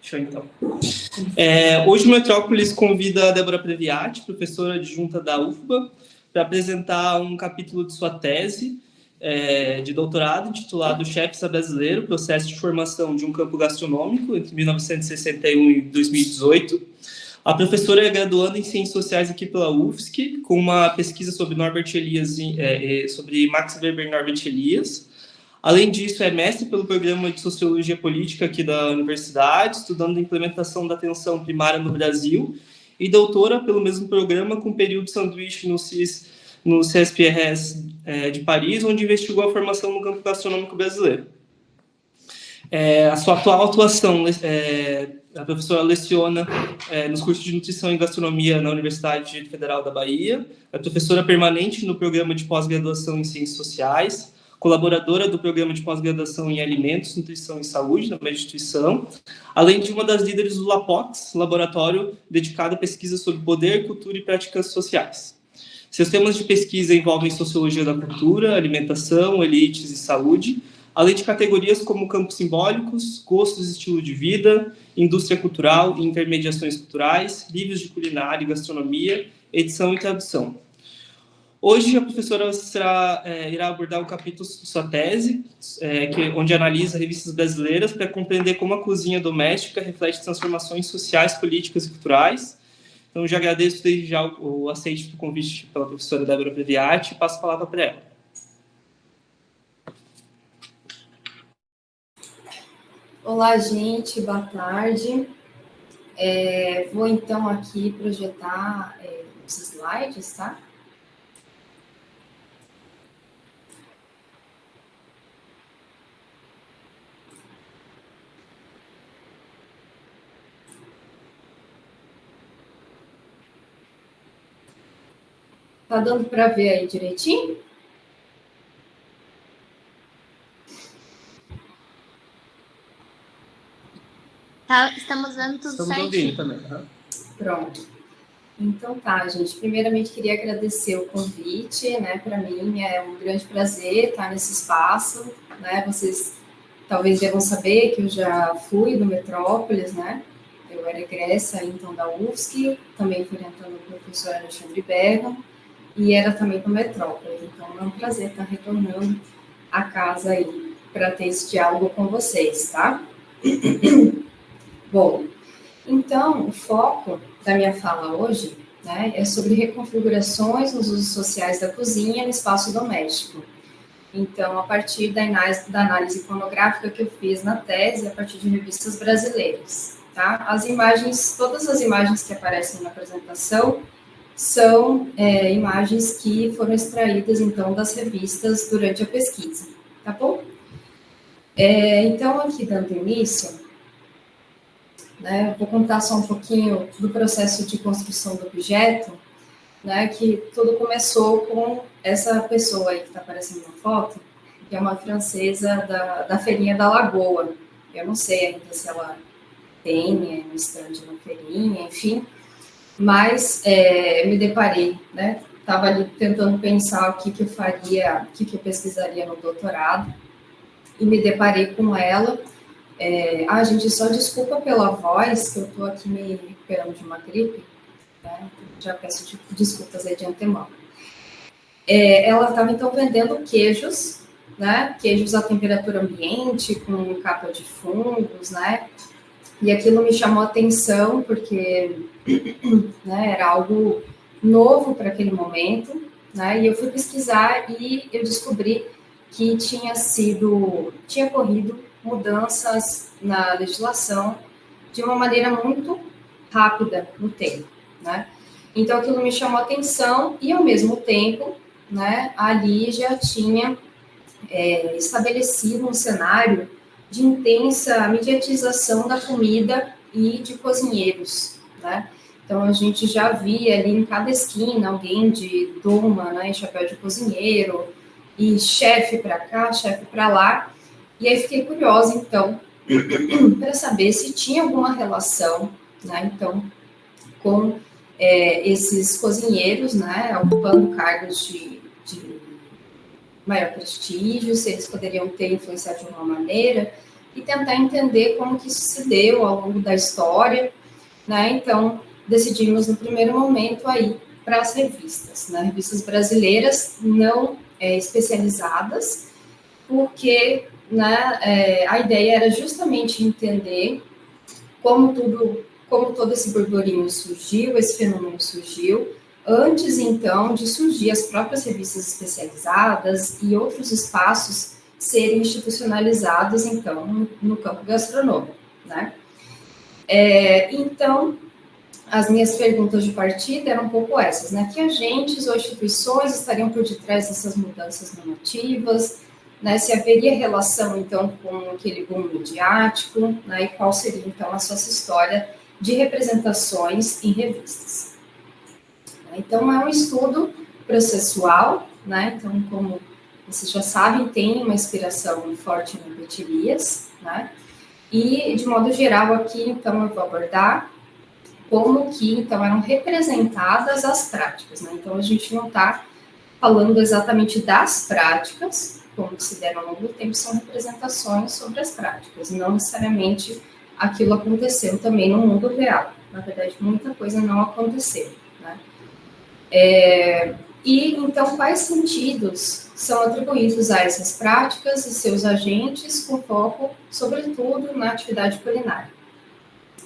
Show, então. Hoje o Metrópolis convida a Débora Previati, professora adjunta da UFBA, para apresentar um capítulo de sua tese de doutorado, intitulado Chefs a Brasileiro, processo de formação de um campo gastronômico entre 1961 e 2018. A professora é graduanda em Ciências Sociais aqui pela UFSC, com uma pesquisa sobre Norbert Elias, sobre Max Weber e Norbert Elias. Além disso, é mestre pelo programa de Sociologia Política aqui da universidade, estudando a implementação da atenção primária no Brasil, e doutora pelo mesmo programa, com período de sanduíche no CSPRS de Paris, onde investigou a formação no campo gastronômico brasileiro. A sua atual atuação, a professora leciona nos cursos de Nutrição e Gastronomia na Universidade Federal da Bahia, é professora permanente no programa de pós-graduação em Ciências Sociais, colaboradora do programa de pós-graduação em Alimentos, Nutrição e Saúde, na mesma instituição, além de uma das líderes do LAPOX, laboratório dedicado à pesquisa sobre poder, cultura e práticas sociais. Seus temas de pesquisa envolvem sociologia da cultura, alimentação, elites e saúde, além de categorias como campos simbólicos, gostos e estilo de vida, indústria cultural e intermediações culturais, livros de culinária e gastronomia, edição e tradução. Hoje, a professora irá abordar um capítulo de sua tese, onde analisa revistas brasileiras para compreender como a cozinha doméstica reflete transformações sociais, políticas e culturais. Então, já agradeço desde já o aceite do convite pela professora Débora Previati e passo a palavra para ela. Olá, gente, boa tarde. Vou, então, aqui projetar os slides, tá? Tá dando para ver aí direitinho? Tá, estamos vendo tudo certinho. Ouvindo também, tá? Pronto. Então tá, gente. Primeiramente, queria agradecer o convite, né? Para mim é um grande prazer estar nesse espaço, né? Vocês talvez devam saber que eu já fui do Metrópolis, né? Eu era egressa, então, da UFSC, também fui orientando o professor Alexandre Bergam, e era também do Metrópolis. Então, é um prazer estar retornando à casa aí para ter esse diálogo com vocês, tá? Bom, então, o foco da minha fala hoje, né, é sobre reconfigurações nos usos sociais da cozinha no espaço doméstico. Então, a partir da análise iconográfica que eu fiz na tese, a partir de revistas brasileiras, tá? As imagens, todas as imagens que aparecem na apresentação são imagens que foram extraídas, então, das revistas durante a pesquisa, tá bom? Então, aqui dando início, né, eu vou contar só um pouquinho do processo de construção do objeto, né, que tudo começou com essa pessoa aí que está aparecendo na foto, que é uma francesa da Feirinha da Lagoa. Eu não sei ainda se ela tem um stand na feirinha, enfim, mas me deparei, né? Estava ali tentando pensar o que eu faria, o que eu pesquisaria no doutorado, e me deparei com ela. Gente, só desculpa pela voz, que eu estou aqui me recuperando de uma gripe, né? Já peço desculpas aí de antemão. Ela estava, então, vendendo queijos, né? Queijos à temperatura ambiente, com capa de fungos, né? E aquilo me chamou a atenção, porque né, era algo novo para aquele momento, né? E eu fui pesquisar e eu descobri que tinha ocorrido mudanças na legislação de uma maneira muito rápida no tempo, né? Então, aquilo me chamou a atenção e, ao mesmo tempo, né, ali já tinha estabelecido um cenário de intensa mediatização da comida e de cozinheiros, né? Então, a gente já via ali em cada esquina alguém de doma, né, chapéu de cozinheiro, e chefe para cá, chefe para lá. E aí fiquei curiosa, então, para saber se tinha alguma relação, né, então, com esses cozinheiros, né, ocupando cargos de maior prestígio, se eles poderiam ter influenciado de alguma maneira. e tentar entender como que isso se deu ao longo da história, né? Então, decidimos no primeiro momento aí para as revistas, né? Revistas brasileiras não especializadas, porque, né, a ideia era justamente entender como todo esse burburinho surgiu, esse fenômeno surgiu, antes, então, de surgir as próprias revistas especializadas e outros espaços serem institucionalizados, então, no campo gastronômico, né? Então, as minhas perguntas de partida eram um pouco essas, né? Que agentes ou instituições estariam por detrás dessas mudanças normativas, né? Se haveria relação, então, com aquele boom midiático, né? E qual seria, então, a sua história de representações em revistas. Então, é um estudo processual, né? Então, como vocês já sabem, tem uma inspiração forte no Herbert Elias, né? E, de modo geral, aqui, então, eu vou abordar como que, então, eram representadas as práticas, né? Então, a gente não está falando exatamente das práticas, como se deram ao longo do tempo, são representações sobre as práticas, não necessariamente aquilo aconteceu também no mundo real. Na verdade, muita coisa não aconteceu, né? E, então, quais sentidos são atribuídos a essas práticas e seus agentes, com foco, sobretudo, na atividade culinária,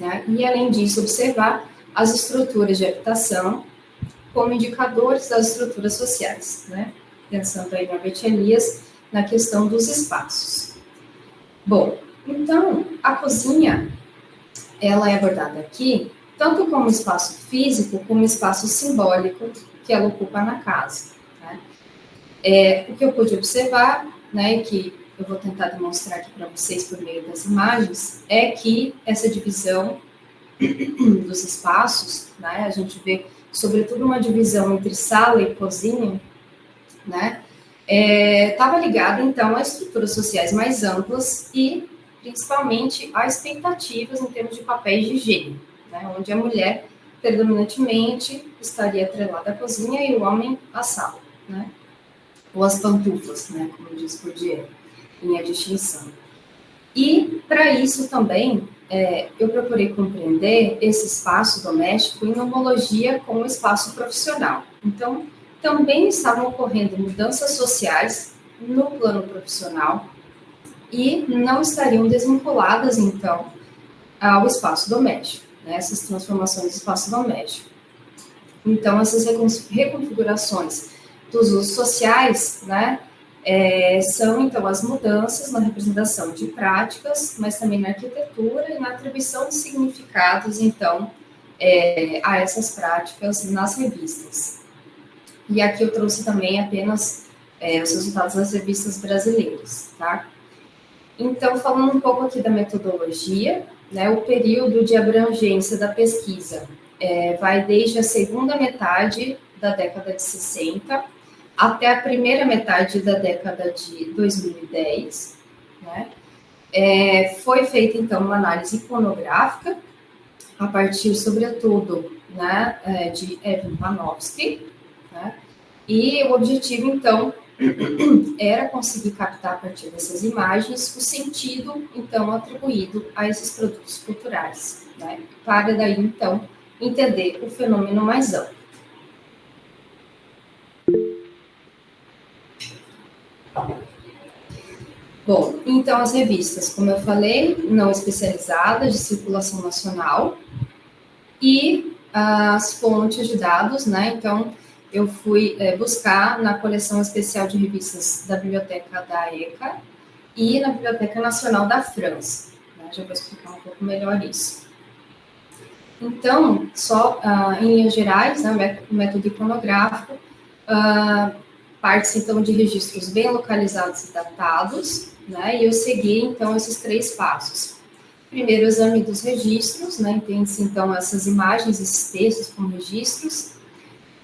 né? E, além disso, observar as estruturas de habitação como indicadores das estruturas sociais, né? Pensando aí no Herbert Elias, na questão dos espaços. Bom, então, a cozinha, ela é abordada aqui, tanto como espaço físico, como espaço simbólico que ela ocupa na casa, né? O que eu pude observar, né, que eu vou tentar demonstrar aqui para vocês por meio das imagens, é que essa divisão dos espaços, né, a gente vê, sobretudo, uma divisão entre sala e cozinha, né, estava ligada, então, a estruturas sociais mais amplas e, principalmente, a expectativas em termos de papéis de higiene, né, onde a mulher, predominantemente, estaria atrelada à cozinha e o homem à sala, né, ou às pantufas, né, como diz Bourdieu, em A Distinção. E, para isso também, eu procurei compreender esse espaço doméstico em homologia com o espaço profissional. Então, também estavam ocorrendo mudanças sociais no plano profissional e não estariam desvinculadas, então, ao espaço doméstico, né, essas transformações do espaço doméstico. Então, essas reconfigurações dos usos sociais, né, são, então, as mudanças na representação de práticas, mas também na arquitetura e na atribuição de significados, então, a essas práticas nas revistas. E aqui eu trouxe também apenas os resultados das revistas brasileiras, tá? Então, falando um pouco aqui da metodologia, né, o período de abrangência da pesquisa vai desde a segunda metade da década de 60 até a primeira metade da década de 2010, né? Foi feita, então, uma análise iconográfica, a partir, sobretudo, né, de Evan Panofsky, né? E o objetivo, então, era conseguir captar, a partir dessas imagens, o sentido, então, atribuído a esses produtos culturais, né? Para daí, então, entender o fenômeno mais amplo. Bom, então as revistas, como eu falei, não especializadas, de circulação nacional, e as fontes de dados, né? Então, eu fui buscar na coleção especial de revistas da Biblioteca da ECA e na Biblioteca Nacional da França, né? Já vou explicar um pouco melhor isso. Então, só em linhas gerais, né, o método iconográfico, parte-se, então, de registros bem localizados e datados, né, e eu segui, então, esses 3 passos. Primeiro, o exame dos registros, né, entende-se, então, essas imagens, esses textos como registros.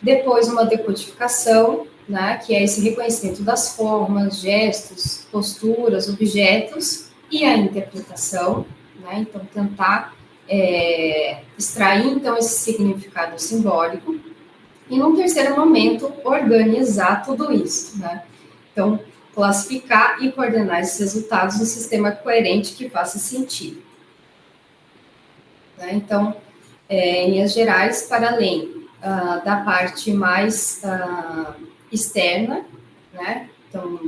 Depois, uma decodificação, né, que é esse reconhecimento das formas, gestos, posturas, objetos, e a interpretação, né, então, tentar extrair, então, esse significado simbólico. E, num terceiro momento, organizar tudo isso, né. Então, classificar e coordenar esses resultados no sistema coerente que faça sentido. Né? Então, em linhas gerais, para além da parte mais externa, né? Então,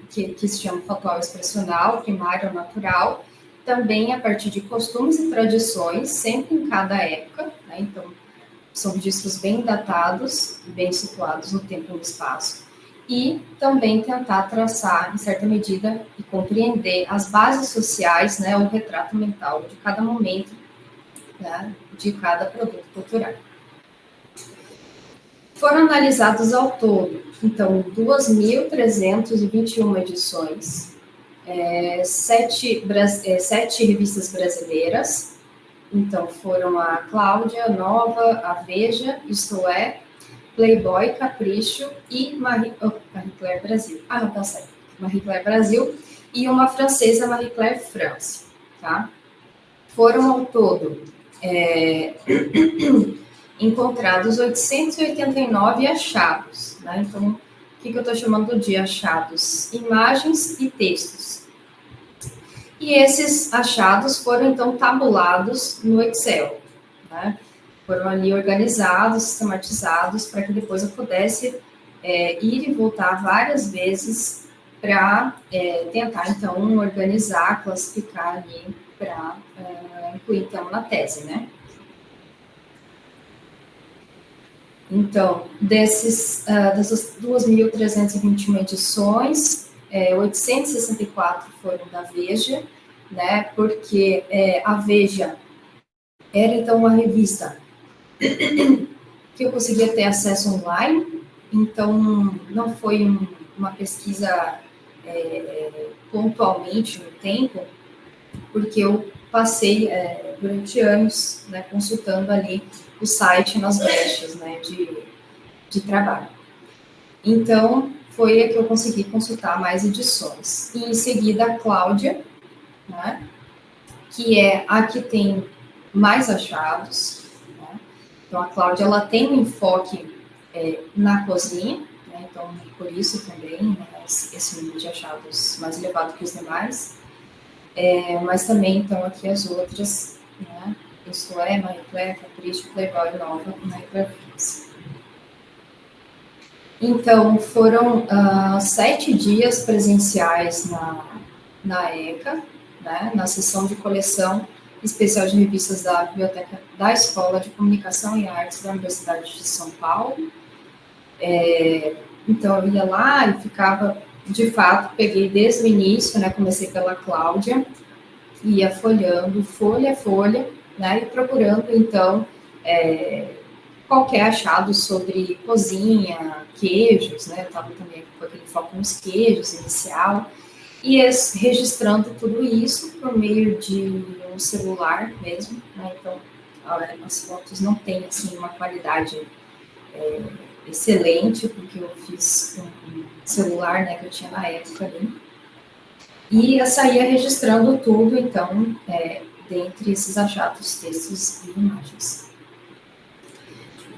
que se chama factual expressional, primário ou natural, também a partir de costumes e tradições, sempre em cada época, né? Então, são registros bem datados, bem situados no tempo e no espaço, e também tentar traçar, em certa medida, e compreender as bases sociais, né, o retrato mental de cada momento, né, de cada produto cultural. Foram analisados ao todo, então, 2.321 edições, 7 revistas brasileiras. Então, foram a Cláudia, Nova, a Veja, Isto É, Playboy, Capricho e Marie Claire Brasil. Ah, não, tá certo. Marie Claire Brasil e uma francesa, Marie Claire France, tá? Foram ao todo encontrados 889 achados, né? Então, o que eu estou chamando de achados? Imagens e textos. E esses achados foram, então, tabulados no Excel, né? Foram ali organizados, sistematizados, para que depois eu pudesse ir e voltar várias vezes para tentar, então, organizar, classificar ali, para incluir, então, na tese, né? Então, dessas 2.321 edições, 864 foram da Veja, né? Porque a Veja era, então, uma revista que eu conseguia ter acesso online, então não foi uma pesquisa pontualmente no tempo, porque eu passei durante anos, né, consultando ali o site nas brechas, né, de trabalho. Então, foi a que eu consegui consultar mais edições. E em seguida, a Cláudia, né, que é a que tem mais achados, né? Então, a Cláudia, ela tem um enfoque na cozinha, né? Então, por isso também, né, esse número de achados mais elevado que os demais. Mas também, então, aqui as outras, né? Isto É, Marie Claire, Capricho, Playboy, Nova, Marie Claire France. Então, foram 7 dias presenciais na ECA, né, na sessão de coleção especial de revistas da Biblioteca da Escola de Comunicação e Artes da Universidade de São Paulo. Então, eu ia lá e ficava, de fato, peguei desde o início, né, comecei pela Cláudia, ia folhando, folha a folha, né, e procurando, então, qualquer achado sobre cozinha, queijos, né, eu estava também com aquele foco nos queijos inicial, e registrando tudo isso por meio de um celular mesmo, né? Então, as fotos não têm, assim, uma qualidade excelente, porque eu fiz com um celular, né, que eu tinha na época ali, e eu saía registrando tudo, então, dentre esses achados, textos e imagens.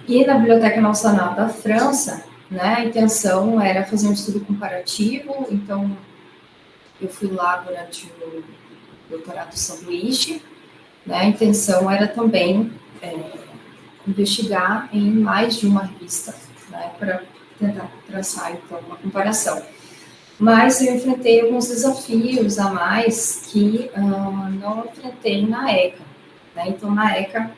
E na Biblioteca Nacional da França, né, a intenção era fazer um estudo comparativo, então, eu fui lá durante o doutorado sanduíche, né? A intenção era também investigar em mais de uma revista, né, para tentar traçar, então, uma comparação. Mas eu enfrentei alguns desafios a mais que não enfrentei na ECA, né? Então, na ECA,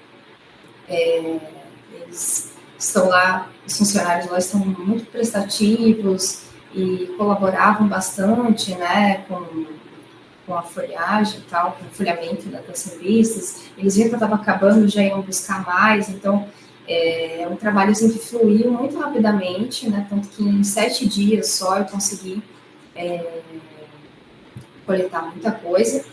eles estão lá, os funcionários lá estão muito prestativos, e colaboravam bastante, né, com a folhagem e tal, com o folhamento das revistas. Eles viram que eu estava acabando, já iam buscar mais, então é um trabalho assim, que fluiu muito rapidamente, né, tanto que em 7 dias só eu consegui coletar muita coisa.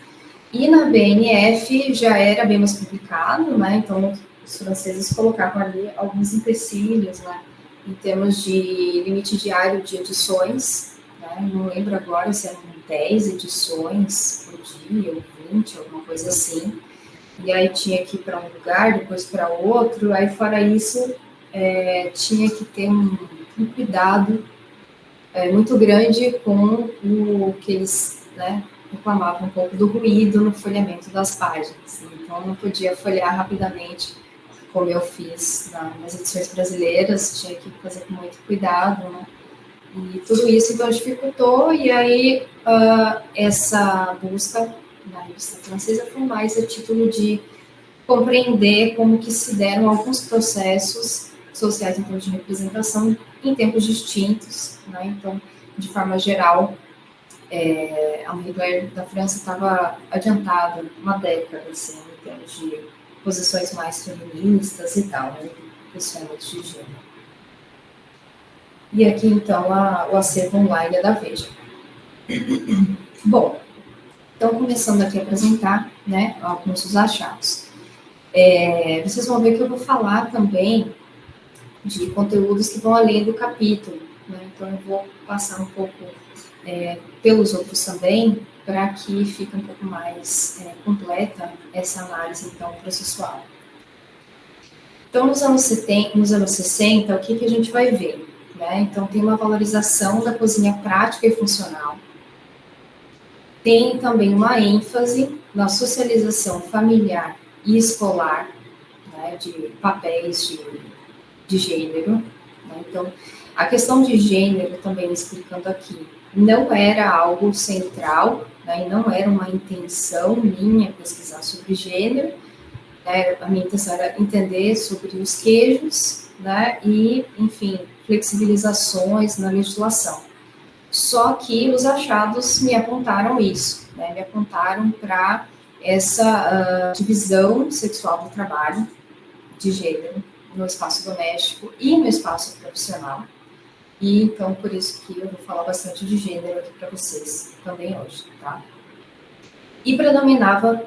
E na BNF já era bem mais complicado, né, então os franceses colocavam ali alguns empecilhos, né, em termos de limite diário de edições, né? Não lembro agora se eram 10 edições por dia, ou 20, alguma coisa assim, e aí tinha que ir para um lugar, depois para outro, aí fora isso, tinha que ter um cuidado muito grande com o que eles, né, reclamavam um pouco do ruído no folheamento das páginas. Então, eu não podia folhear rapidamente, como eu fiz nas edições brasileiras, tinha que fazer com muito cuidado, né? E tudo isso, então, dificultou, e aí essa busca na revista francesa foi mais a título de compreender como que se deram alguns processos sociais em termos de representação em tempos distintos, né? Então, de forma geral, a mulher da França estava adiantada uma década, assim, em termos de posições mais feministas e tal, né? Posicionamentos de gênero. E aqui, então, o acervo online da Veja. Bom, então, começando aqui a apresentar, né, alguns dos achados. Vocês vão ver que eu vou falar também de conteúdos que vão além do capítulo, né? Então, eu vou passar um pouco pelos outros também, para que fique um pouco mais completa essa análise, então, processual. Então, nos anos 60, o que a gente vai ver? Né? Então, tem uma valorização da cozinha prática e funcional. Tem também uma ênfase na socialização familiar e escolar, né, de papéis de gênero. Né? Então, a questão de gênero, também explicando aqui, não era algo central, né, e não era uma intenção minha pesquisar sobre gênero. A minha intenção era entender sobre os queijos, né, e, enfim, flexibilizações na legislação. Só que os achados me apontaram isso, né, me apontaram para essa divisão sexual do trabalho de gênero no espaço doméstico e no espaço profissional. E, então, por isso que eu vou falar bastante de gênero aqui para vocês também hoje, tá? E predominava,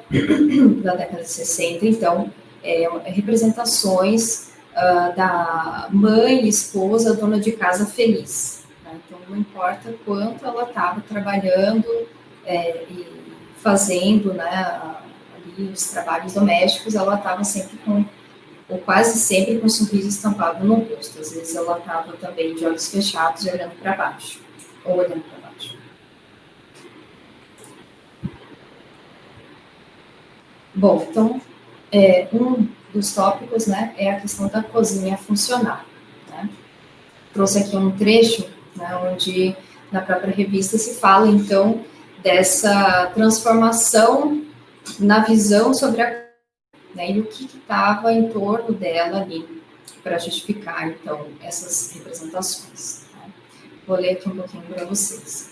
na década de 60, então, representações da mãe, esposa, dona de casa feliz. Né? Então, não importa quanto ela estava trabalhando e fazendo, né, ali os trabalhos domésticos, ela estava sempre ou quase sempre com um sorriso estampado no rosto. Às vezes ela estava também de olhos fechados e olhando para baixo, ou olhando para baixo. Bom, então, um dos tópicos, né, é a questão da cozinha funcional. Né? Trouxe aqui um trecho, né, onde na própria revista se fala, então, dessa transformação na visão sobre a, né, e o que estava em torno dela ali, para justificar, então, essas representações. Né? Vou ler aqui um pouquinho para vocês.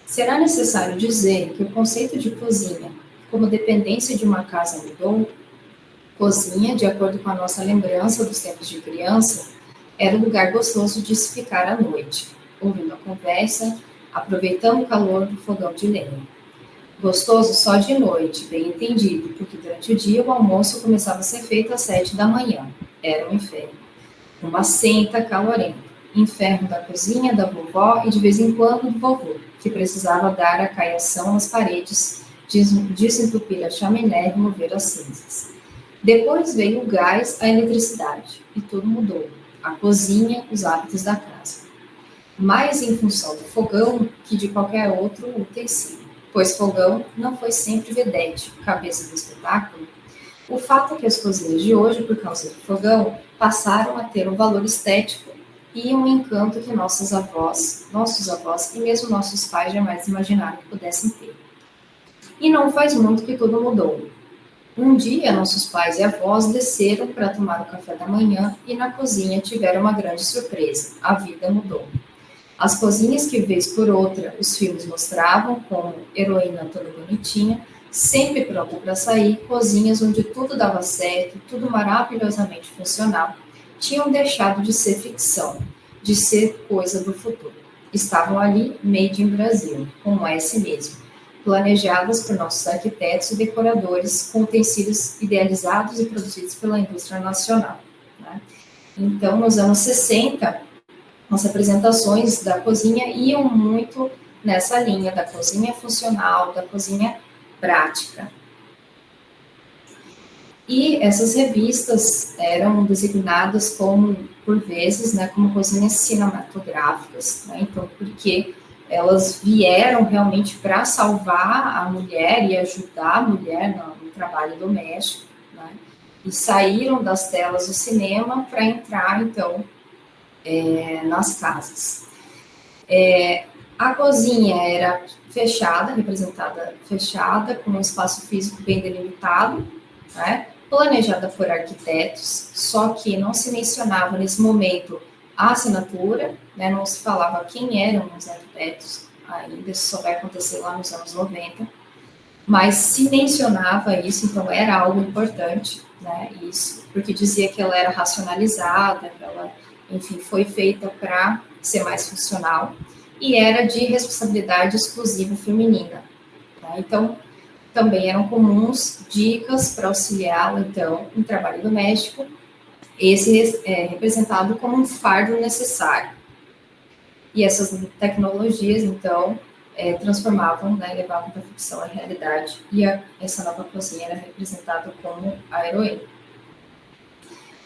Será necessário dizer que o conceito de cozinha, como dependência de uma casa, mudou? Cozinha, de acordo com a nossa lembrança dos tempos de criança, era um lugar gostoso de se ficar à noite, ouvindo a conversa, aproveitando o calor do fogão de lenha. Gostoso só de noite, bem entendido, porque durante o dia o almoço começava a ser feito às 7 da manhã. Era um inferno. Uma senta calorenta. Inferno da cozinha, da vovó e de vez em quando do vovô, que precisava dar a caiação nas paredes, desentupir a chaminé e remover as cinzas. Depois veio o gás, a eletricidade, e tudo mudou. A cozinha, os hábitos da casa. Mais em função do fogão que de qualquer outro utensílio, pois fogão não foi sempre vedete, cabeça do espetáculo. O fato é que as cozinhas de hoje, por causa do fogão, passaram a ter um valor estético e um encanto que nossos avós e mesmo nossos pais jamais imaginaram que pudessem ter. E não faz muito que tudo mudou. Um dia, nossos pais e avós desceram para tomar o café da manhã e na cozinha tiveram uma grande surpresa. A vida mudou. As cozinhas que, vez por outra, os filmes mostravam, como heroína toda bonitinha, sempre pronta para sair, cozinhas onde tudo dava certo, tudo maravilhosamente funcional, tinham deixado de ser ficção, de ser coisa do futuro. Estavam ali, made in Brasil, com um S mesmo, planejadas por nossos arquitetos e decoradores, com utensílios idealizados e produzidos pela indústria nacional. Né? Então, nos anos 60, as apresentações da cozinha iam muito nessa linha da cozinha funcional, da cozinha prática. E essas revistas eram designadas como, por vezes, né, como cozinhas cinematográficas, né? Então, porque elas vieram realmente para salvar a mulher e ajudar a mulher no trabalho doméstico, né? E saíram das telas do cinema para entrar, então, nas casas. A cozinha era fechada, representada fechada, com um espaço físico bem delimitado, né? Planejada por arquitetos, só que não se mencionava nesse momento a assinatura, né? Não se falava quem eram os arquitetos, ainda isso só vai acontecer lá nos anos 90, mas se mencionava isso, então era algo importante, né? Isso, porque dizia que ela era racionalizada, que ela, enfim, foi feita para ser mais funcional e era de responsabilidade exclusiva feminina, tá? Então, também eram comuns dicas para auxiliá-la, então, em trabalho doméstico, esse é representado como um fardo necessário. E essas tecnologias, então, transformavam, né, levavam da ficção à realidade, e essa nova cozinha era representada como a heroína.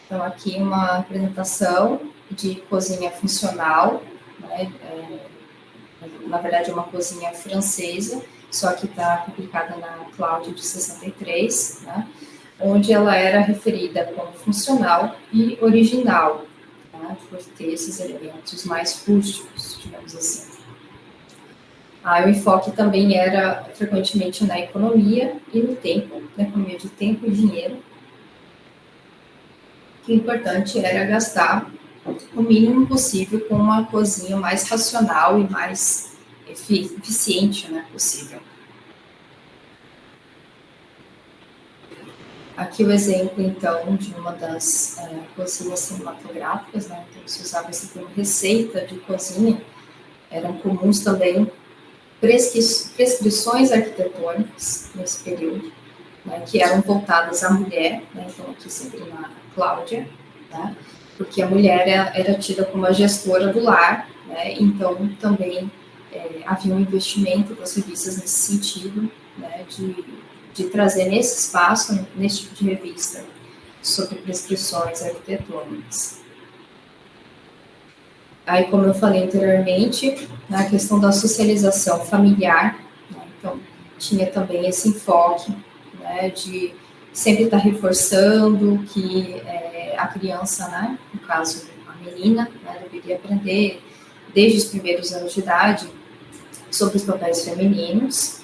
Então, aqui uma apresentação de cozinha funcional, né, na verdade, é uma cozinha francesa, só que está publicada na Cláudia de 63, né, onde ela era referida como funcional e original, né, por ter esses elementos mais rústicos, digamos assim. O enfoque também era frequentemente na economia e no tempo, na economia de tempo e dinheiro, que o importante era gastar o mínimo possível com uma cozinha mais racional e mais eficiente, né, possível. Aqui o exemplo, então, de uma das cozinhas cinematográficas, né, então se usava esse termo receita de cozinha, eram comuns também prescrições arquitetônicas nesse período, né, que eram voltadas à mulher, né, então aqui sempre na Cláudia, né, porque a mulher era tida como a gestora do lar, né, então também havia um investimento das revistas nesse sentido, né, de trazer nesse espaço, nesse tipo de revista, sobre prescrições arquitetônicas. Aí, como eu falei anteriormente, na questão da socialização familiar, né, então, tinha também esse enfoque, né, de sempre estar reforçando que a criança, né, no caso, a menina, né, deveria aprender, desde os primeiros anos de idade, sobre os papéis femininos,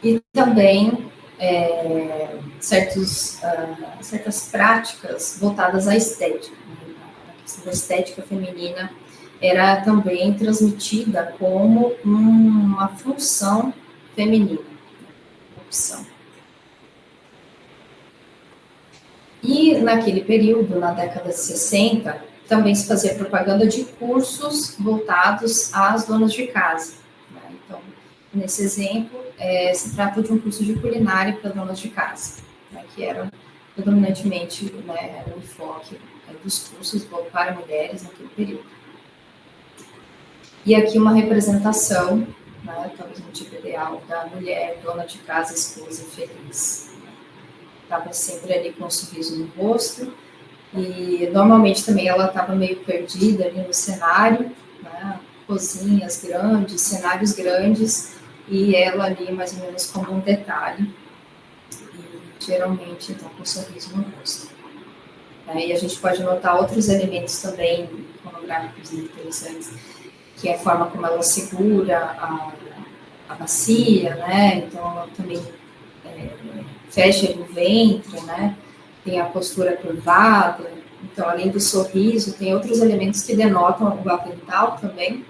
e também certas práticas voltadas à estética. A questão da estética feminina era também transmitida como uma função feminina, opção. E naquele período, na década de 60, também se fazia propaganda de cursos voltados às donas de casa. Né? Então, nesse exemplo, se trata de um curso de culinária para donas de casa, né, que era predominantemente, né, o enfoque dos cursos para mulheres naquele período. E aqui uma representação, né, talvez um tipo ideal da mulher, dona de casa, esposa feliz. Estava sempre ali com um sorriso no rosto, e normalmente também ela estava meio perdida ali no cenário, né, cozinhas grandes, cenários grandes, e ela ali mais ou menos como um detalhe, e geralmente então com um sorriso no rosto. E a gente pode notar outros elementos também iconográficos interessantes, que é a forma como ela segura a bacia, né, então ela também fecha o ventre, né, tem a postura curvada, então além do sorriso, tem outros elementos que denotam o avental também,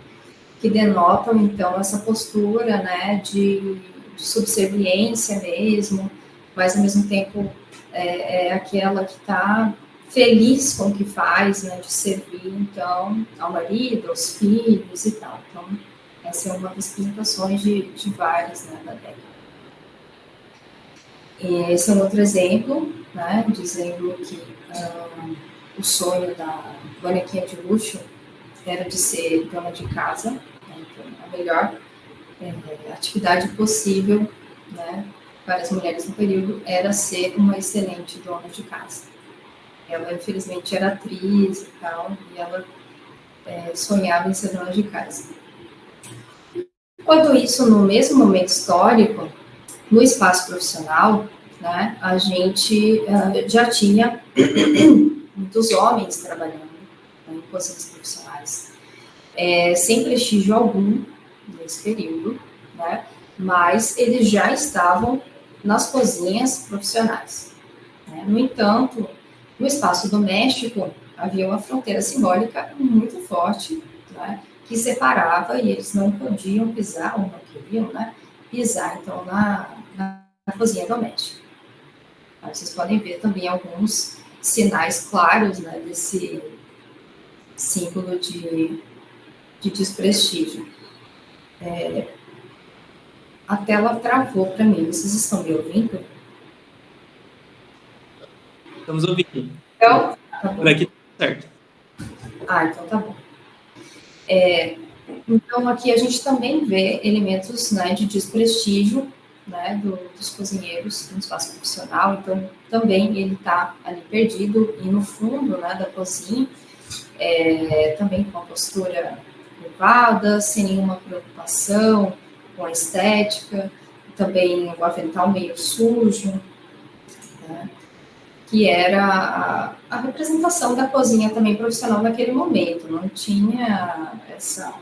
que denotam, então, essa postura, né, de subserviência mesmo, mas, ao mesmo tempo, é aquela que está feliz com o que faz, né, de servir, então, ao marido, aos filhos e tal. Então, essa é uma das apresentações de várias, né, da década. E esse é um outro exemplo, né, dizendo que o sonho da bonequinha de luxo era de ser dona de casa, né, então, a melhor atividade possível, né, para as mulheres no período era ser uma excelente dona de casa. Ela, infelizmente, era atriz e tal, e ela sonhava em ser dona de casa. Enquanto isso, no mesmo momento histórico, no espaço profissional, né, a gente já tinha muitos homens trabalhando, né, em posições profissionais, sem prestígio algum nesse período, né, mas eles já estavam nas cozinhas profissionais, né. No entanto, no espaço doméstico, havia uma fronteira simbólica muito forte, né, que separava, e eles não podiam pisar, ou não queriam, né, pisar, então, na cozinha doméstica. Vocês podem ver também alguns sinais claros, né, desse símbolo de desprestígio. A tela travou para mim, vocês estão me ouvindo? Estamos ouvindo. Então, tá bom. Por aqui tá certo. Então tá bom. Então, aqui a gente também vê elementos, né, de desprestígio, né, dos cozinheiros no espaço profissional. Então, também ele está ali perdido e no fundo, né, da cozinha, também com a postura curvada, sem nenhuma preocupação com a estética, também o avental meio sujo, né, que era a representação da cozinha também profissional naquele momento. Não tinha essa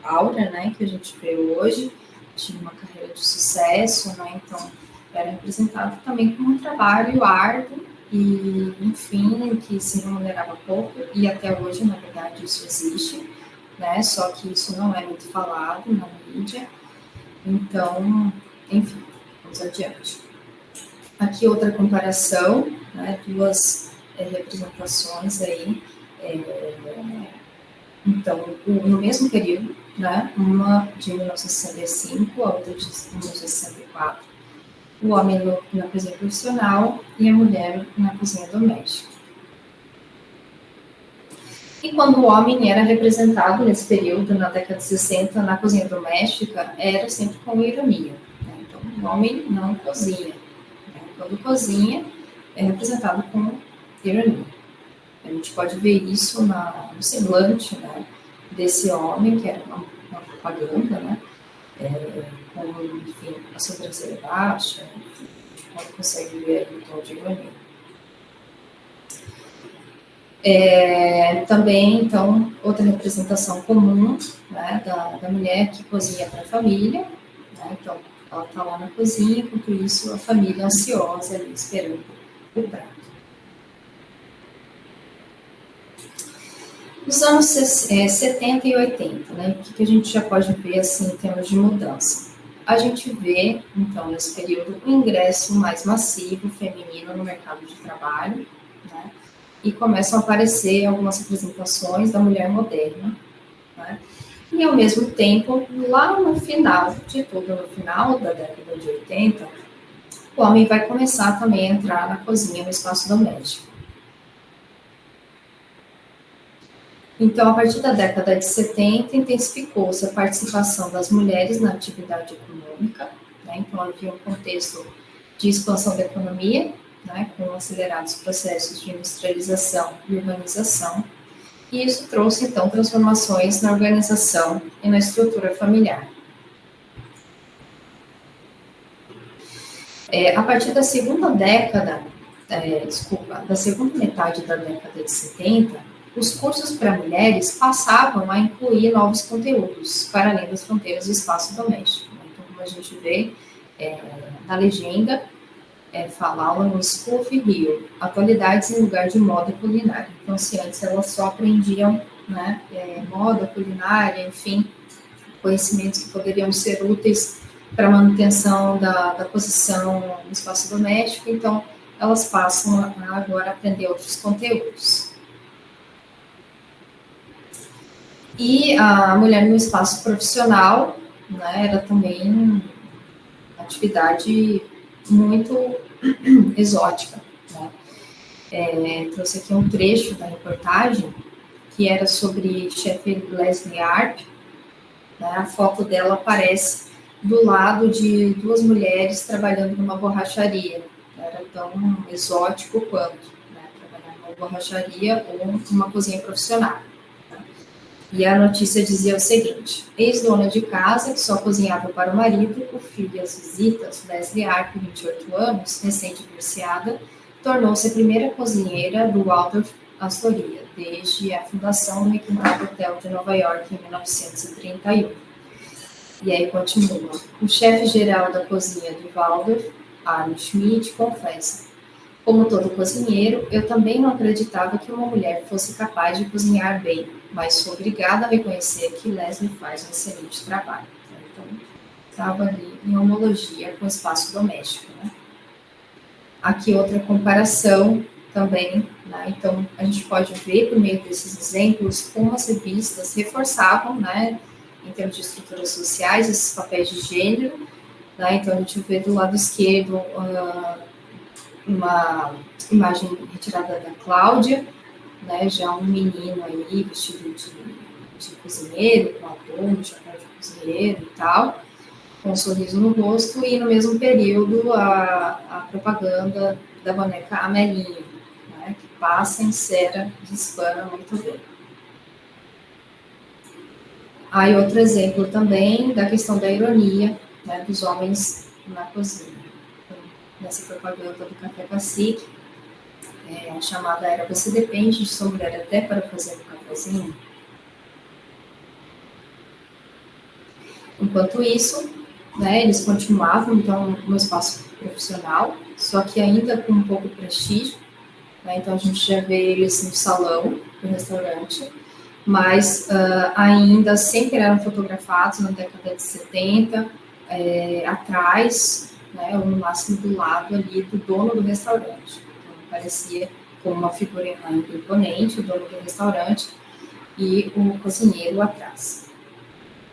aura, né, que a gente vê hoje, tinha uma carreira de sucesso, né, então era representado também como um trabalho árduo e, enfim, que se remunerava pouco, e até hoje, na verdade, isso existe, né, só que isso não é muito falado na mídia. Então, enfim, vamos adiante. Aqui outra comparação, né, duas representações aí, então, no mesmo período, né, uma de 1965, a outra de 1964, o homem na cozinha profissional e a mulher na cozinha doméstica. E quando o homem era representado nesse período, na década de 60, na cozinha doméstica, era sempre com ironia, né? Então, o homem não cozinha, né? Quando cozinha, é representado com ironia. A gente pode ver isso no semblante, né, desse homem, que era uma propaganda, né, com, enfim, a sobrancelha baixa, enfim, a gente consegue ver aí o tom de ironia. Também, então, outra representação comum, né, da mulher que cozinha para a família, né, então, ela está lá na cozinha, enquanto isso, a família ansiosa ali, esperando o prato. Nos anos 70 e 80, né, o que a gente já pode ver, assim, em termos de mudança? A gente vê, então, nesse período, um ingresso mais massivo feminino no mercado de trabalho, né, e começam a aparecer algumas representações da mulher moderna, né, e, ao mesmo tempo, lá no final de tudo, no final da década de 80, o homem vai começar também a entrar na cozinha, no espaço doméstico. Então, a partir da década de 70, intensificou-se a participação das mulheres na atividade econômica, né? Então, havia um contexto de expansão da economia, né, com acelerados processos de industrialização e urbanização, e isso trouxe, então, transformações na organização e na estrutura familiar. A partir da segunda da segunda metade da década de 70, os cursos para mulheres passavam a incluir novos conteúdos, para além das fronteiras do espaço doméstico. Então, como a gente vê na legenda, fala aula no School of Rio, atualidades em lugar de moda culinária. Então, se antes elas só aprendiam, né, moda, culinária, enfim, conhecimentos que poderiam ser úteis para a manutenção da posição no espaço doméstico, então elas passam a agora aprender outros conteúdos. E a mulher no espaço profissional, né, era também uma atividade muito exótica, né? Trouxe aqui um trecho da reportagem que era sobre chefe Leslie Arp, né? A foto dela aparece do lado de duas mulheres trabalhando numa borracharia. Era tão exótico quanto, né, trabalhar numa borracharia ou numa cozinha profissional. Tá? E a notícia dizia o seguinte: ex-dona de casa, que só cozinhava para o marido, o filho e as visitas, Leslie Arp, 28 anos, recém-divorciada, tornou-se a primeira cozinheira do Waldorf Astoria, desde a fundação do requintado Hotel de Nova York em 1931. E aí continua. O chefe-geral da cozinha do Waldorf, Arno Schmidt, confessa: como todo cozinheiro, eu também não acreditava que uma mulher fosse capaz de cozinhar bem, mas sou obrigada a reconhecer que Leslie faz um excelente trabalho. Então, estava ali em homologia com o espaço doméstico, né? Aqui outra comparação também, né? Então a gente pode ver por meio desses exemplos como as revistas reforçavam, né, em termos de estruturas sociais, esses papéis de gênero, né? Então a gente vê do lado esquerdo uma imagem retirada da Cláudia, né? Já um menino aí vestido de cozinheiro, com atum, chapéu de cozinheiro e tal, com um sorriso no rosto, e no mesmo período a propaganda da boneca Amelinha, né, que passa em cera de espana muito bem. Aí outro exemplo também da questão da ironia, né, dos homens na cozinha. Então, nessa propaganda do Café Cacique, a chamada era: você depende de sua mulher até para fazer um cafezinho? Enquanto isso, né, eles continuavam, então, no espaço profissional, só que ainda com um pouco de prestígio, né, então a gente já vê eles no salão do restaurante, mas ainda sempre eram fotografados na década de 70, atrás, né, ou no máximo do lado ali do dono do restaurante. Então, parecia como uma figura imponente, o dono do restaurante e o cozinheiro atrás.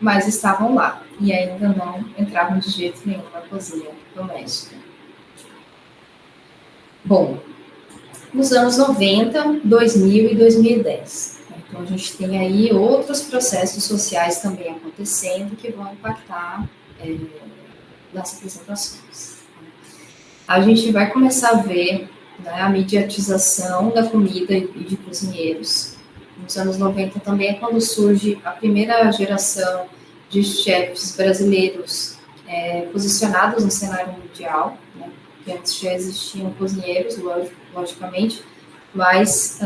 Mas estavam lá e ainda não entravam de jeito nenhum na cozinha doméstica. Bom, nos anos 90, 2000 e 2010. Então, a gente tem aí outros processos sociais também acontecendo que vão impactar nas apresentações. A gente vai começar a ver, né, a mediatização da comida e de cozinheiros. Nos anos 90 também é quando surge a primeira geração de chefes brasileiros posicionados no cenário mundial, né, que antes já existiam cozinheiros, logicamente, mas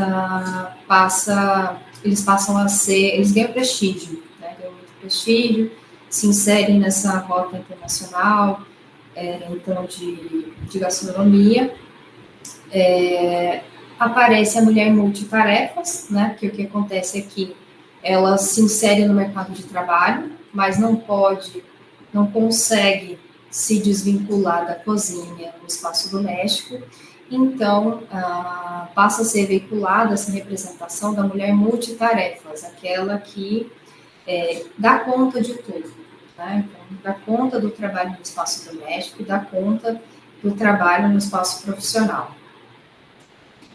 eles passam a ser, eles ganham prestígio, né, ganham muito prestígio, se inserem nessa rota internacional, então, de gastronomia. Aparece a mulher multitarefas, né, porque o que acontece é que ela se insere no mercado de trabalho, mas não consegue se desvincular da cozinha no espaço doméstico. Então, passa a ser veiculada essa representação da mulher multitarefas, aquela que dá conta de tudo, né? Então, dá conta do trabalho no espaço doméstico, dá conta do trabalho no espaço profissional.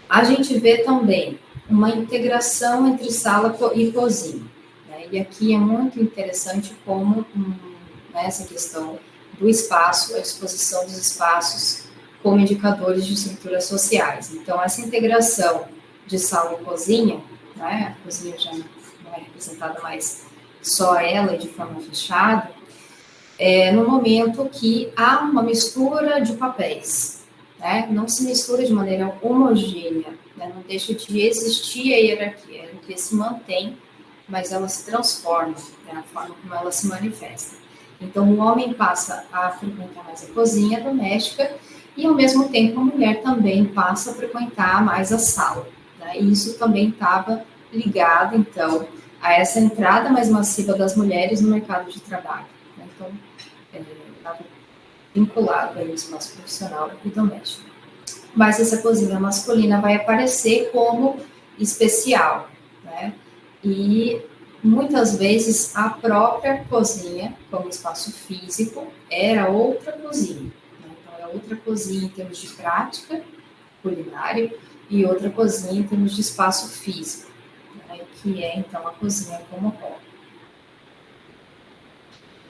A gente vê também uma integração entre sala e cozinha, né? E aqui é muito interessante como essa questão do espaço, a disposição dos espaços como indicadores de estruturas sociais. Então, essa integração de sala e cozinha, né, a cozinha já não é representada mais só ela de forma fechada, no momento que há uma mistura de papéis, né, não se mistura de maneira homogênea, né, não deixa de existir a hierarquia se mantém, mas ela se transforma, né, a forma como ela se manifesta. Então, o homem passa a frequentar mais a cozinha doméstica e, ao mesmo tempo, a mulher também passa a frequentar mais a sala, né? E isso também estava ligado, então, a essa entrada mais massiva das mulheres no mercado de trabalho, né? Então, estava vinculado aí ao espaço profissional e doméstico. Mas essa cozinha masculina vai aparecer como especial, né? E muitas vezes a própria cozinha, como espaço físico, era outra cozinha. Né? Então, é outra cozinha em termos de prática culinária e outra cozinha em termos de espaço físico, né? Que é, então, a cozinha como hobby.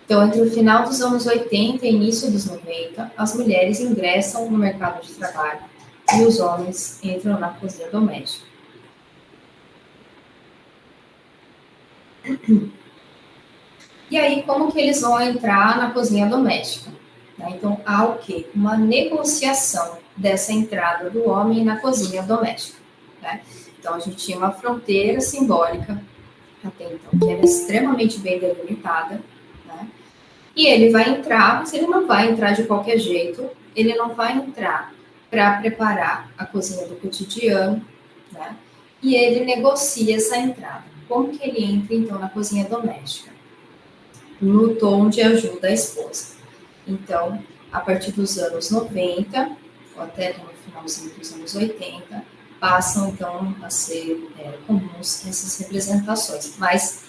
Então, entre o final dos anos 80 e início dos 90, as mulheres ingressam no mercado de trabalho e os homens entram na cozinha doméstica. E aí, como que eles vão entrar na cozinha doméstica? Então, há o quê? Uma negociação dessa entrada do homem na cozinha doméstica. Né? Então, a gente tinha uma fronteira simbólica, até então, que era extremamente bem delimitada, né? E ele vai entrar, mas ele não vai entrar de qualquer jeito, ele não vai entrar para preparar a cozinha do cotidiano, né? E ele negocia essa entrada. Como que ele entra, então, na cozinha doméstica? No tom de ajuda à esposa. Então, a partir dos anos 90, ou até no finalzinho dos anos 80, passam, então, a ser comuns essas representações. Mas,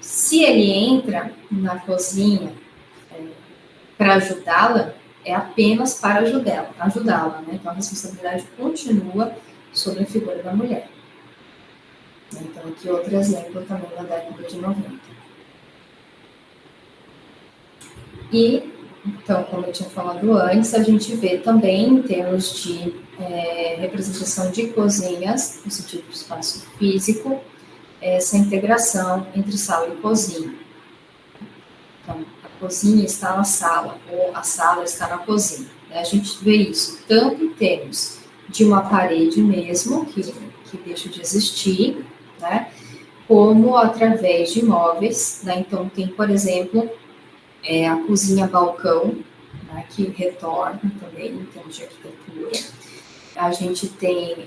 se ele entra na cozinha para ajudá-la, é apenas para ajudá-la, né? Então, a responsabilidade continua sobre a figura da mulher. Então, aqui outro exemplo também da década de 90. E, então, como eu tinha falado antes, a gente vê também, em termos de representação de cozinhas, no sentido de espaço físico, essa integração entre sala e cozinha. Então, a cozinha está na sala, ou a sala está na cozinha. A gente vê isso tanto em termos de uma parede mesmo, que deixa de existir, né, como através de móveis, né? Então, tem, por exemplo, a cozinha balcão, né, que retorna também em termos de arquitetura. A gente tem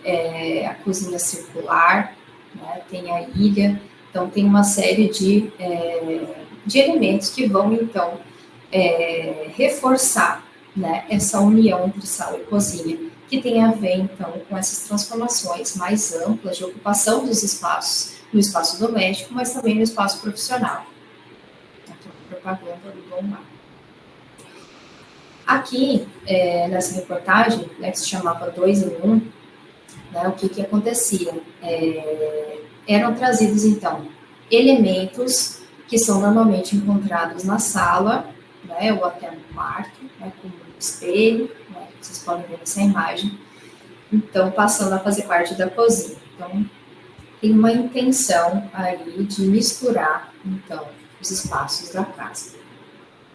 a cozinha circular, né, tem a ilha. Então, tem uma série de elementos que vão, então, reforçar, né, essa união entre sala e cozinha, que tem a ver, então, com essas transformações mais amplas de ocupação dos espaços, no espaço doméstico, mas também no espaço profissional. Propaganda do Dom Mar. Aqui, nessa reportagem, né, que se chamava 2 em 1, né, o que acontecia? Eram trazidos, então, elementos que são normalmente encontrados na sala, né, ou até no quarto, né, como um espelho, né, que vocês podem ver nessa imagem, então, passando a fazer parte da cozinha. Então, tem uma intenção aí de misturar, então, os espaços da casa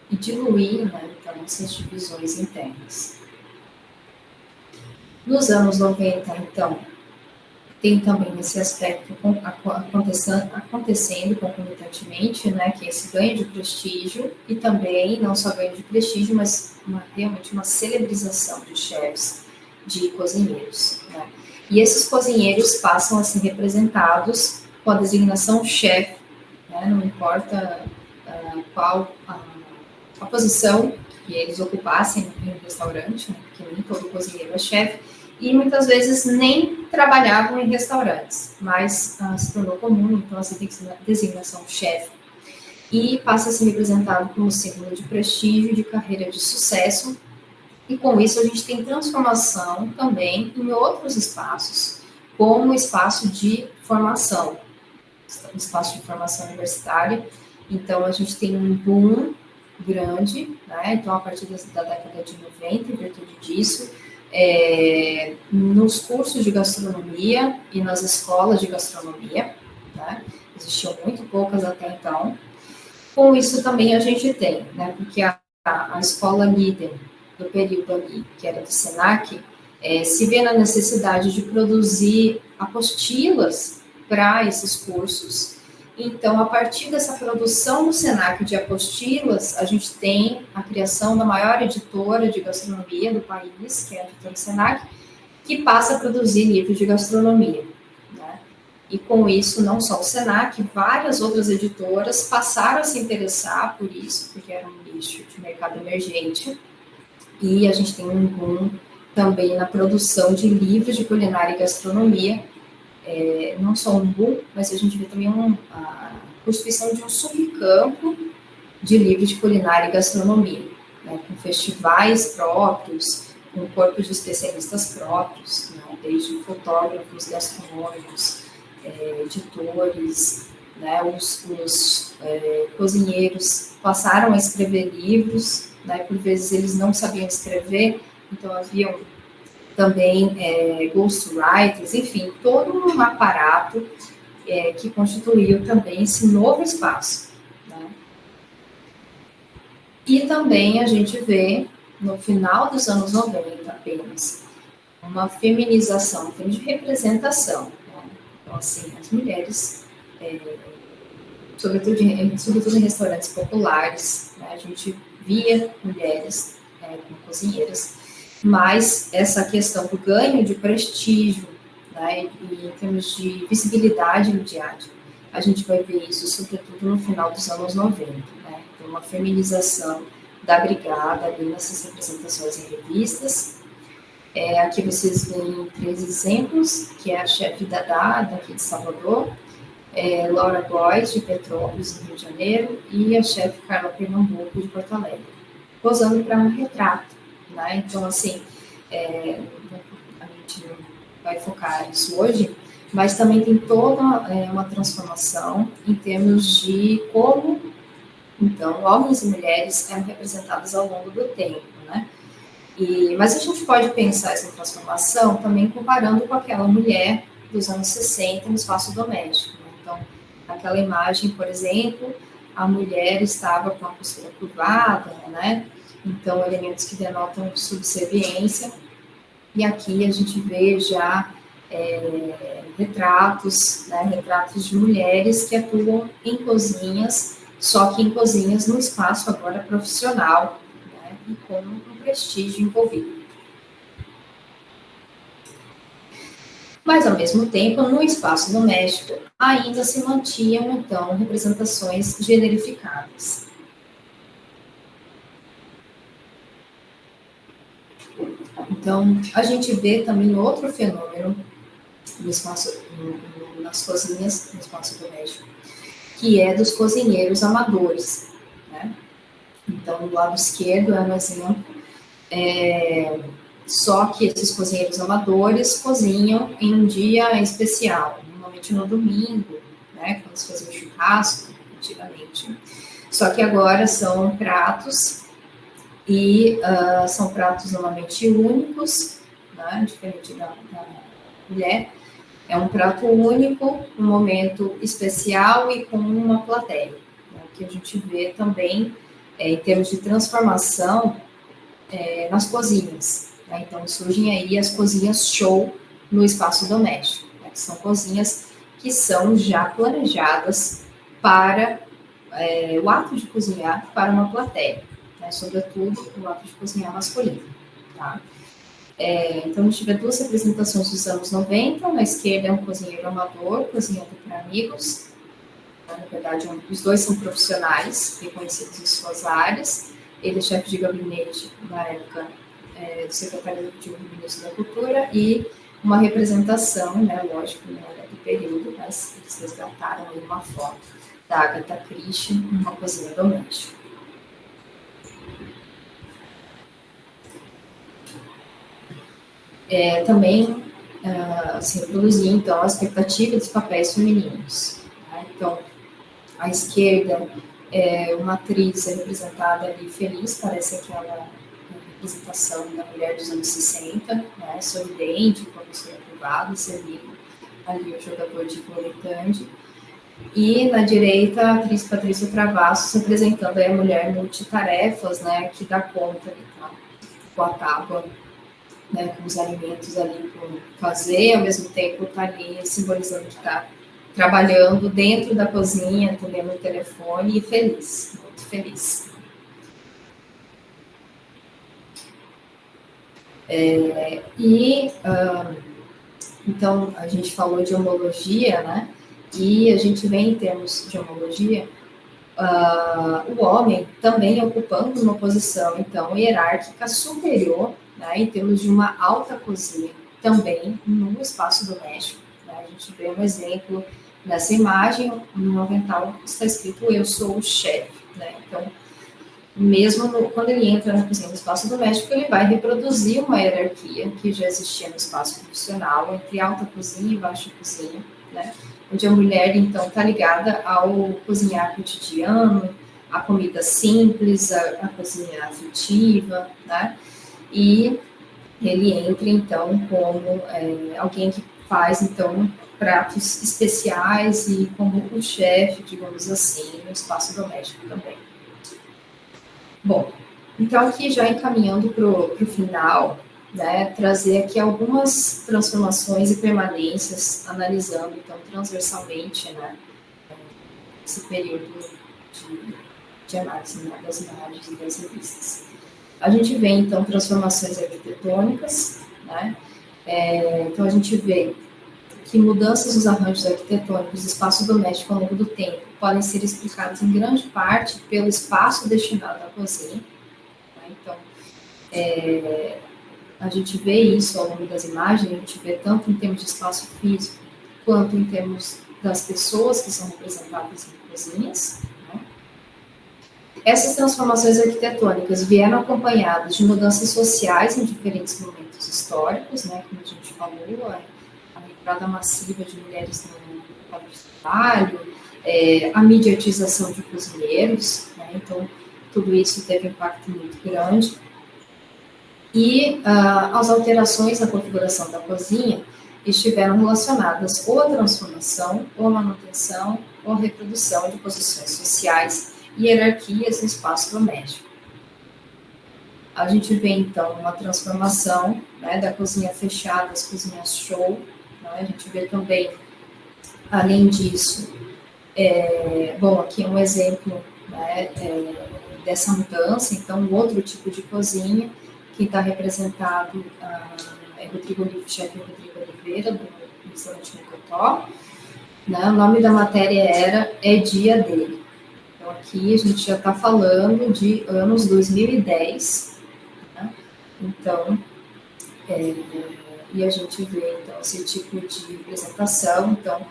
e diluir, né, então, essas divisões internas. Nos anos 90, então, tem também esse aspecto acontecendo concomitantemente, né, que é esse ganho de prestígio e também, não só ganho de prestígio, mas realmente uma celebrização de chefs, de cozinheiros, né? E esses cozinheiros passam a ser representados com a designação chefe, né, não importa qual a posição que eles ocupassem em um restaurante, né, porque nem todo cozinheiro é chefe, e muitas vezes nem trabalhavam em restaurantes, mas se tornou comum, então, essa designação chefe, e passa a ser representado como símbolo de prestígio, de carreira de sucesso, e com isso a gente tem transformação também em outros espaços, como o espaço de formação, espaço de formação universitária. Então, a gente tem um boom grande, né? Então, a partir da década de 90, em virtude disso, nos cursos de gastronomia e nas escolas de gastronomia, né? Existiam muito poucas até então. Com isso também a gente tem, né? Porque a escola líder do período ali, que era do SENAC, se vê na necessidade de produzir apostilas para esses cursos. Então, a partir dessa produção do SENAC de apostilas, a gente tem a criação da maior editora de gastronomia do país, que é a editora SENAC, que passa a produzir livros de gastronomia, né? E com isso, não só o SENAC, várias outras editoras passaram a se interessar por isso, porque era um nicho de mercado emergente, e a gente tem um boom também na produção de livros de culinária e gastronomia, não só um boom, mas a gente vê também a constituição de um subcampo de livros de culinária e gastronomia, né, com festivais próprios, com corpo de especialistas próprios, né, desde fotógrafos gastronômicos, editores, né? Os cozinheiros passaram a escrever livros, né? Por vezes eles não sabiam escrever, então haviam também ghostwriters, enfim, todo um aparato que constituiu também esse novo espaço, né? E também a gente vê, no final dos anos 90 apenas, uma feminização em termos de representação, né? Então, assim, as mulheres, sobretudo em restaurantes populares, né? A gente via mulheres como cozinheiras, mas essa questão do ganho de prestígio, né, e em termos de visibilidade midiática, a gente vai ver isso sobretudo no final dos anos 90, né? Então, uma feminização da brigada ali nessas representações em revistas. Aqui vocês veem 3 exemplos, que é a chefe Dadá, daqui de Salvador, Laura Góes, de Petrópolis, no Rio de Janeiro, e a chefe Carla Pernambuco, de Porto Alegre, posando para um retrato, né? Então, assim, a gente não vai focar isso hoje, mas também tem toda uma transformação em termos de como, então, homens e mulheres eram representados ao longo do tempo, né? Mas a gente pode pensar essa transformação também comparando com aquela mulher dos anos 60 no espaço doméstico, né? Então, aquela imagem, por exemplo, a mulher estava com a postura curvada, né? Então, elementos que denotam subserviência. E aqui a gente vê já retratos, né? Retratos de mulheres que atuam em cozinhas, só que em cozinhas no espaço agora profissional, né? E com um prestígio envolvido. Mas, ao mesmo tempo, no espaço doméstico, ainda se mantinham, então, representações generificadas. Então, a gente vê também outro fenômeno no espaço, nas cozinhas, no espaço doméstico, que é dos cozinheiros amadores, né? Então, do lado esquerdo é um exemplo, só que esses cozinheiros amadores cozinham em um dia especial, normalmente no domingo, né? Quando se fazia churrasco, antigamente. Só que agora são pratos e são pratos normalmente únicos, né? Diferente da mulher. É um prato único, um momento especial e com uma plateia, né? Que a gente vê também em termos de transformação nas cozinhas, né? Então surgem aí as cozinhas show no espaço doméstico, né? Que são cozinhas que são já planejadas para o ato de cozinhar para uma plateia, né? Sobretudo o ato de cozinhar masculino, tá? Então, a gente vê 2 representações dos anos 90. Na esquerda é um cozinheiro amador, cozinhando para amigos. Na verdade, os 2 são profissionais, reconhecidos em suas áreas. Ele é chefe de gabinete, na época, do secretário do Ministro da Cultura, e uma representação, né, lógico, não era do período, mas eles resgataram aí uma foto da Agatha Christie numa cozinha doméstica. Também se reproduzir, então, a expectativa dos papéis femininos, né? Então, à esquerda, uma atriz representada ali feliz, parece aquela representação da mulher dos anos 60, né? Sorridente, com a postura curvada, servindo ali o jogador de vôlei Tandy. E na direita, a atriz Patrícia Travassos representando aí a mulher multitarefas, né? Que dá conta ali, tá? Com a tábua, né, com os alimentos ali por fazer, ao mesmo tempo está ali simbolizando que está trabalhando dentro da cozinha, atendendo o telefone e feliz, muito feliz. Então, a gente falou de homologia, né, e a gente vê em termos de homologia, o homem também ocupando uma posição, então, hierárquica superior, né, em termos de uma alta cozinha, também no espaço doméstico, né? A gente vê um exemplo nessa imagem, no avental está escrito "Eu sou o chefe", né? Então, mesmo quando ele entra na cozinha do espaço doméstico, ele vai reproduzir uma hierarquia que já existia no espaço profissional, entre alta cozinha e baixa cozinha, né? Onde a mulher, então, está ligada ao cozinhar cotidiano, a comida simples, a cozinha afetiva, né? E ele entra, então, como alguém que faz, então, pratos especiais e como o chefe, digamos assim, no espaço doméstico também. Bom, então aqui já encaminhando para o final, né, trazer aqui algumas transformações e permanências, analisando, então, transversalmente, né, esse período de análise, né, das imagens e das revistas. A gente vê, então, transformações arquitetônicas, né, então a gente vê que mudanças nos arranjos arquitetônicos do espaço doméstico ao longo do tempo podem ser explicadas em grande parte pelo espaço destinado à cozinha. Então, a gente vê isso ao longo das imagens, a gente vê tanto em termos de espaço físico, quanto em termos das pessoas que são representadas em cozinhas. Né? Essas transformações arquitetônicas vieram acompanhadas de mudanças sociais em diferentes momentos históricos, né? Como a gente falou, a entrada massiva de mulheres no mercado de trabalho, a mediatização de cozinheiros, né? Então, tudo isso teve um impacto muito grande. E as alterações na configuração da cozinha estiveram relacionadas ou à transformação, ou à manutenção, ou à reprodução de posições sociais e hierarquias no espaço doméstico. A gente vê, então, uma transformação, né, da cozinha fechada às cozinhas show, né? A gente vê também, além disso, bom, aqui é um exemplo, né, dessa mudança, então, um outro tipo de cozinha, que está representado é o chefe Rodrigo Oliveira, do restaurante Mocotó, né? O nome da matéria É Dia Dele. Então, aqui a gente já está falando de anos 2010, né? Então, e a gente vê, então, esse tipo de representação. Então,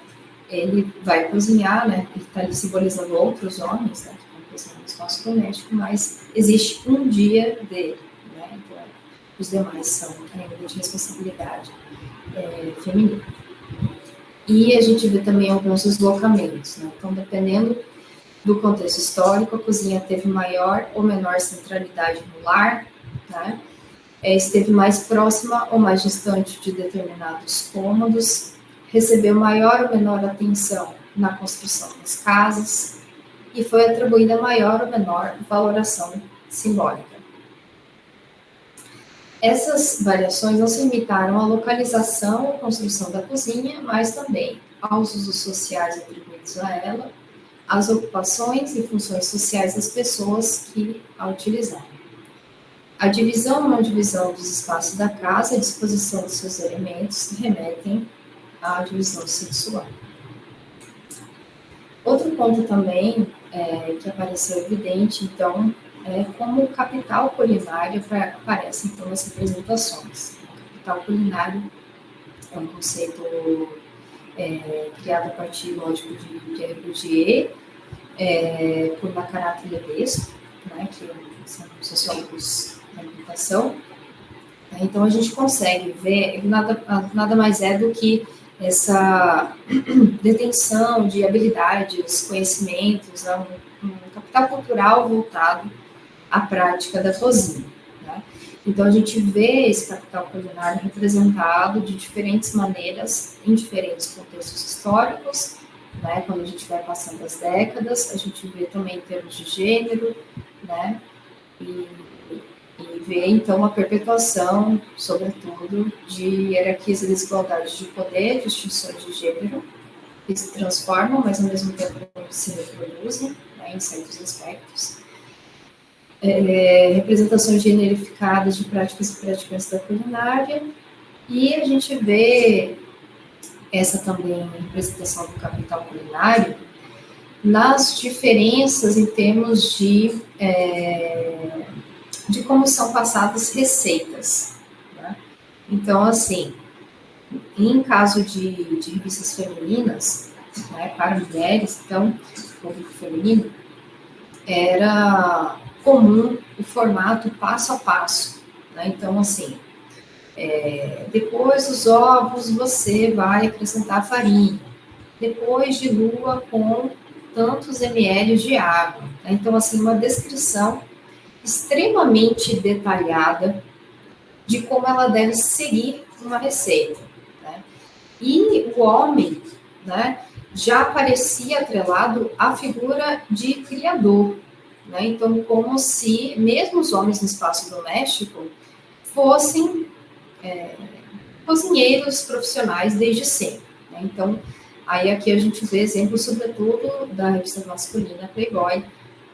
ele vai cozinhar, né? Ele está ali simbolizando outros homens, né, que vão cozinhar no espaço doméstico, mas existe um dia dele. Então, os demais são ainda de responsabilidade feminina. E a gente vê também alguns deslocamentos, né? Então, dependendo do contexto histórico, a cozinha teve maior ou menor centralidade no lar, né? Esteve mais próxima ou mais distante de determinados cômodos, recebeu maior ou menor atenção na construção das casas e foi atribuída maior ou menor valoração simbólica. Essas variações não se limitaram à localização ou construção da cozinha, mas também aos usos sociais atribuídos a ela, às ocupações e funções sociais das pessoas que a utilizaram. A divisão ou não divisão dos espaços da casa e a disposição dos seus elementos remetem à divisão sexual. Outro ponto também que apareceu evidente, então, como o capital culinário aparece, então, nas representações. O capital culinário é um conceito criado a partir, lógico, de Pierre Bourdieu, por Baccarat e Lebesgue, né, que são sociólogos da alimentação. Então, a gente consegue ver, nada mais é do que essa detenção de habilidades, conhecimentos, um capital cultural voltado à prática da cozinha. Né? Então, a gente vê esse capital culinário representado de diferentes maneiras, em diferentes contextos históricos, né? Quando a gente vai passando as décadas, a gente vê também em termos de gênero, né? E vê, então, a perpetuação, sobretudo, de hierarquias e desigualdades de poder, distinções de gênero, que se transformam, mas, ao mesmo tempo, se reproduzem, né, em certos aspectos. Representações generificadas de práticas e praticantes da culinária, e a gente vê essa também representação do capital culinário nas diferenças em termos de como são passadas receitas. Né? Então, assim, em caso de revistas femininas, né, para mulheres, então, público feminino, era comum o formato passo a passo. Né? Então, assim, depois dos ovos, você vai acrescentar a farinha. depois dilua com tantos ml de água. Né? Então, assim, uma descrição extremamente detalhada de como ela deve seguir uma receita. Né? E o homem, né, já aparecia atrelado à figura de criador. Né? Então, como se mesmo os homens no espaço doméstico fossem cozinheiros profissionais desde sempre. Né? Então, aí aqui a gente vê exemplos, sobretudo, da revista masculina Playboy,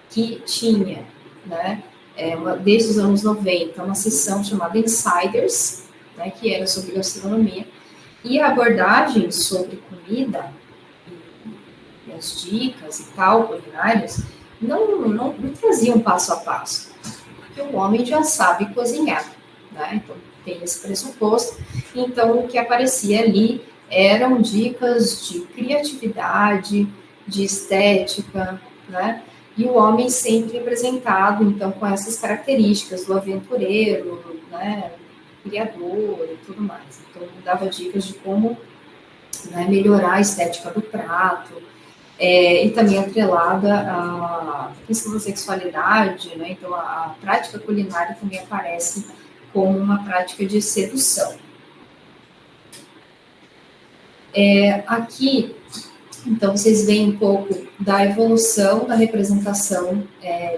que tinha, né, desde os anos 90, uma seção chamada Insiders, né, que era sobre gastronomia, e a abordagem sobre comida e as dicas e tal, culinárias, não traziam passo a passo, porque o homem já sabe cozinhar, né? Então, tem esse pressuposto. Então, o que aparecia ali eram dicas de criatividade, de estética, né? E o homem sempre representado, então, com essas características do aventureiro, né? Criador e tudo mais. Então, dava dicas de como, né, melhorar a estética do prato, e também atrelada à questão da sexualidade, né? Então, a prática culinária também aparece como uma prática de sedução. Aqui, então, vocês veem um pouco da evolução da representação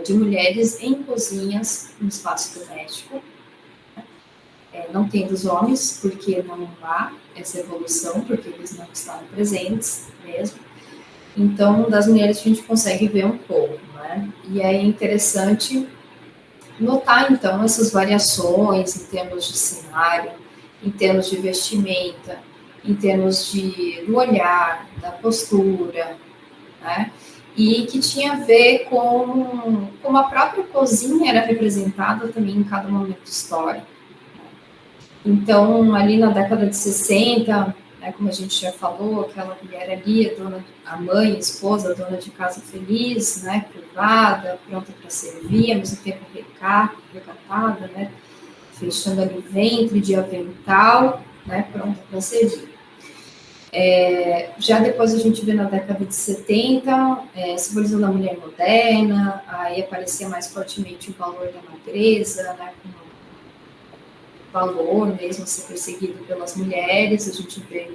de mulheres em cozinhas no espaço doméstico. Não tem dos homens, porque não há essa evolução, porque eles não estavam presentes mesmo. Então, das mulheres a gente consegue ver um pouco, né? E é interessante notar, então, essas variações em termos de cenário, em termos de vestimenta, em termos do olhar, da postura, né? E que tinha a ver com como a própria cozinha era representada também em cada momento histórico. Então, ali na década de 60, né, como a gente já falou, aquela mulher ali, a mãe, a esposa, a dona de casa feliz, né, privada, pronta para servir, ao mesmo tempo recatada, né, fechando ali o ventre de avental, né, pronta para servir. Já depois a gente vê na década de 70, simbolizando a mulher moderna, aí aparecia mais fortemente o valor da natureza, né, como valor mesmo a ser perseguido pelas mulheres. A gente vê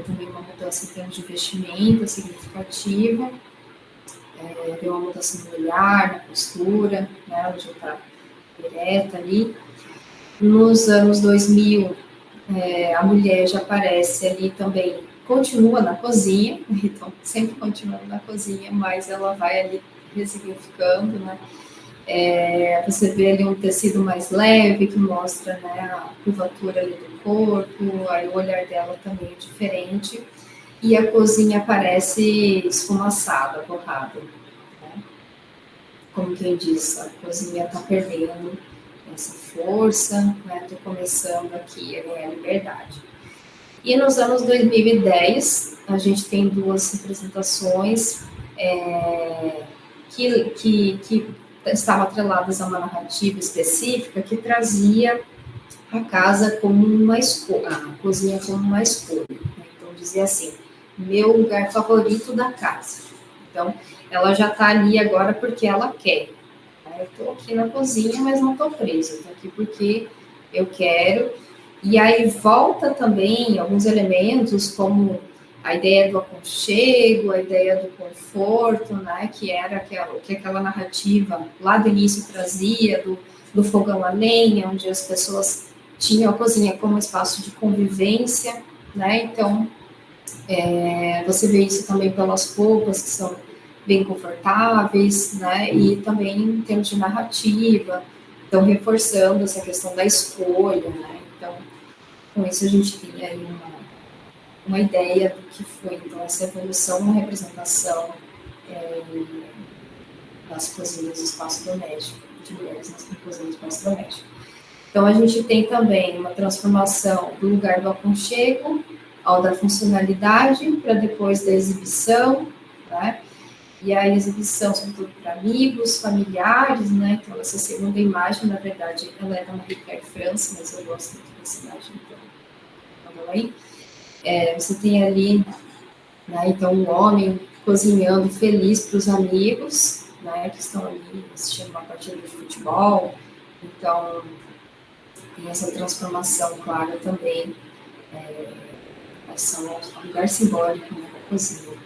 também uma mudança em termos de vestimenta significativa, vê uma mudança no olhar, na postura, né, ela já está direta ali. Nos anos 2000, a mulher já aparece ali também, continua na cozinha, então sempre continuando na cozinha, mas ela vai ali resignificando, né? Você vê ali um tecido mais leve, que mostra, né, a curvatura ali do corpo, aí o olhar dela também é diferente, e a cozinha parece esfumaçada, borrada. Né? Como quem diz, a cozinha está perdendo essa força, né? Estou começando aqui a ganhar liberdade. E nos anos 2010, a gente tem duas representações que estavam atreladas a uma narrativa específica que trazia a casa como uma escolha, a cozinha como uma escolha. Então, dizia assim, meu lugar favorito da casa. Então, ela já está ali agora porque ela quer. Eu estou aqui na cozinha, mas não estou presa. Estou aqui porque eu quero. E aí volta também alguns elementos, como a ideia do aconchego, a ideia do conforto, né, que era aquela narrativa lá do início trazia, do fogão a lenha, onde as pessoas tinham a cozinha como espaço de convivência, né, então você vê isso também pelas roupas que são bem confortáveis, né, e também em termos de narrativa, então reforçando essa questão da escolha, né, então com isso a gente tem aí uma ideia do que foi, então, essa evolução, uma representação nas cozinhas do espaço doméstico, de mulheres nas cozinhas do espaço doméstico. Então, a gente tem também uma transformação do lugar do aconchego ao da funcionalidade, para depois da exibição, né? E a exibição, sobretudo para amigos, familiares, né? Então, essa segunda imagem, na verdade, ela é da Marie-Claire France, mas eu gosto muito dessa imagem, então, vamos aí. Você tem ali né? Então, um homem cozinhando feliz para os amigos, né, que estão ali assistindo uma partida de futebol. Então, tem essa transformação clara também, relação ao lugar simbólico, né, da cozinha.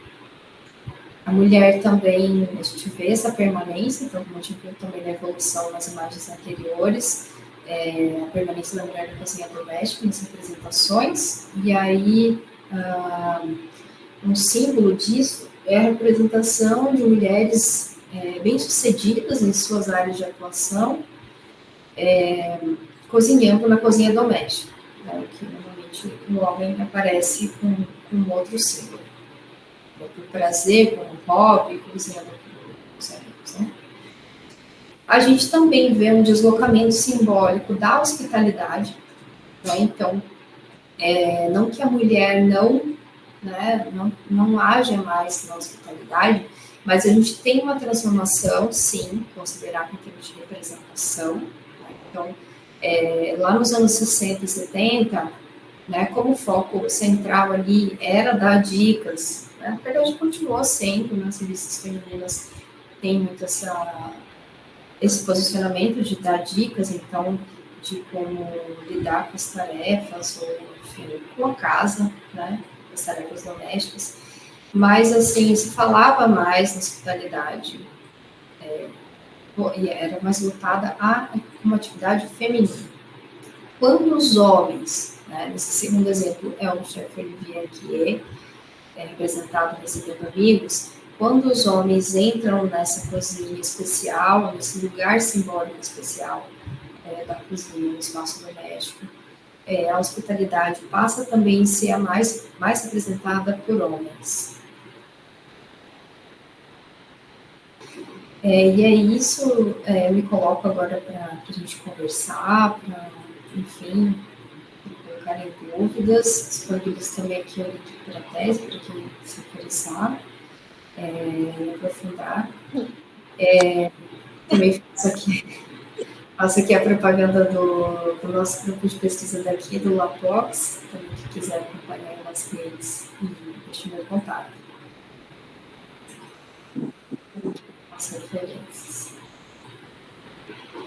A mulher também, a gente vê essa permanência, então, como a gente viu também na evolução nas imagens anteriores, a permanência da mulher na cozinha doméstica, nas representações, e aí um símbolo disso é a representação de mulheres bem-sucedidas em suas áreas de atuação, cozinhando na cozinha doméstica, né, que normalmente o homem aparece com outro símbolo. Por prazer, como hobby, cozinhando com os amigos, né? A gente também vê um deslocamento simbólico da hospitalidade, né? Então, não que a mulher não haja mais na hospitalidade, mas a gente tem uma transformação, sim, considerada em termos de representação, né? Então, lá nos anos 60 e 70, né, como o foco central ali era dar dicas, né, na verdade continuou sendo, nas revistas femininas tem muito esse posicionamento de dar dicas, então, de como lidar com as tarefas, ou, enfim, com a casa, né, as tarefas domésticas, mas, assim, se falava mais na hospitalidade, e era mais voltada a uma atividade feminina. Quando os homens, né, nesse segundo exemplo é o chefe Olivier que é representado recebendo amigos, quando os homens entram nessa cozinha especial, nesse lugar simbólico especial da cozinha, no espaço doméstico, a hospitalidade passa também a ser a mais representada por homens. E é isso, me coloco agora para a gente conversar, para, enfim, colocarem dúvidas, disponibilizo também aqui o link para a tese, para quem se interessar, aprofundar. Também faço aqui a propaganda do nosso grupo de pesquisa daqui, do LAPOX, também que quiser acompanhar nas redes e deixe meu contato. As referências.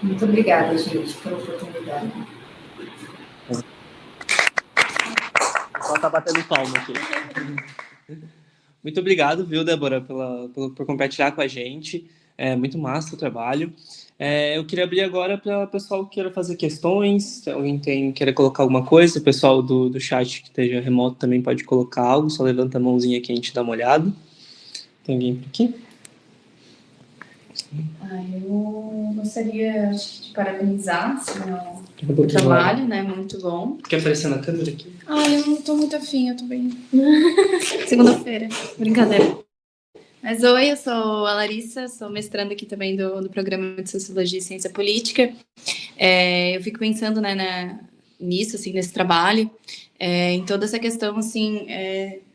Muito obrigada, gente, pela oportunidade. Só tá batendo palma aqui. Muito obrigado, viu, Débora, por compartilhar com a gente. É muito massa o trabalho. Eu queria abrir agora para o pessoal que queira fazer questões. Se alguém queira colocar alguma coisa, o pessoal do chat que esteja remoto também pode colocar algo. Só levanta a mãozinha que a gente dá uma olhada. Tem alguém por aqui? Eu gostaria de parabenizar o trabalho, né? Muito bom. Quer aparecer na câmera aqui? Eu não tô muito afim, eu tô bem. Segunda-feira, brincadeira. Mas oi, eu sou a Larissa, sou mestranda aqui também do programa de Sociologia e Ciência Política. Eu fico pensando, né, nisso, assim, nesse trabalho, em toda essa questão, assim,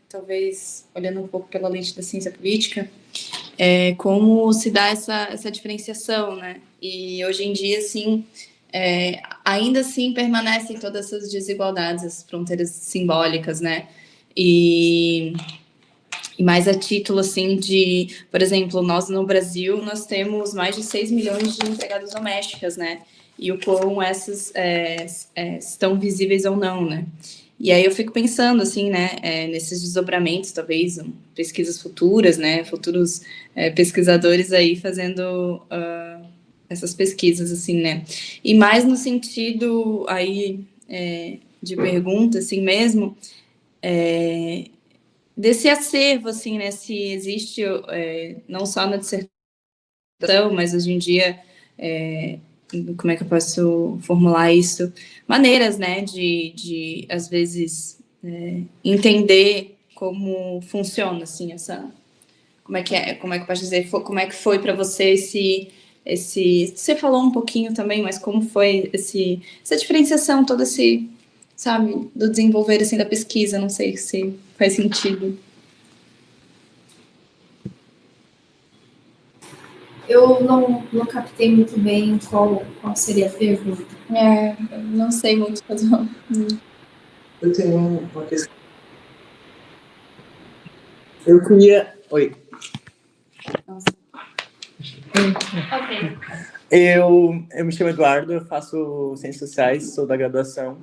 talvez olhando um pouco pela lente da ciência política, como se dá essa diferenciação, né? E hoje em dia, assim, ainda assim permanecem todas essas desigualdades, as fronteiras simbólicas, né? E mais a título, assim, de, por exemplo, nós no Brasil, nós temos mais de 6 milhões de empregadas domésticas, né? E o quão essas estão visíveis ou não, né? E aí eu fico pensando, assim, né, nesses desdobramentos, talvez, pesquisas futuras, né, futuros pesquisadores aí fazendo essas pesquisas, assim, né. E mais no sentido aí de pergunta, assim mesmo, desse acervo, assim, né, se existe, não só na dissertação, mas hoje em dia, como é que eu posso formular isso? Maneiras, né, de às vezes, entender como funciona, assim, como é que eu posso dizer, como é que foi para você você falou um pouquinho também, mas como foi essa diferenciação, todo esse, sabe, do desenvolver, assim, da pesquisa, não sei se faz sentido. Eu não captei muito bem qual seria a pergunta. Eu não sei muito fazer. Eu tenho uma questão. Eu queria... Oi. Ok. Eu me chamo Eduardo, eu faço Ciências Sociais, sou da graduação.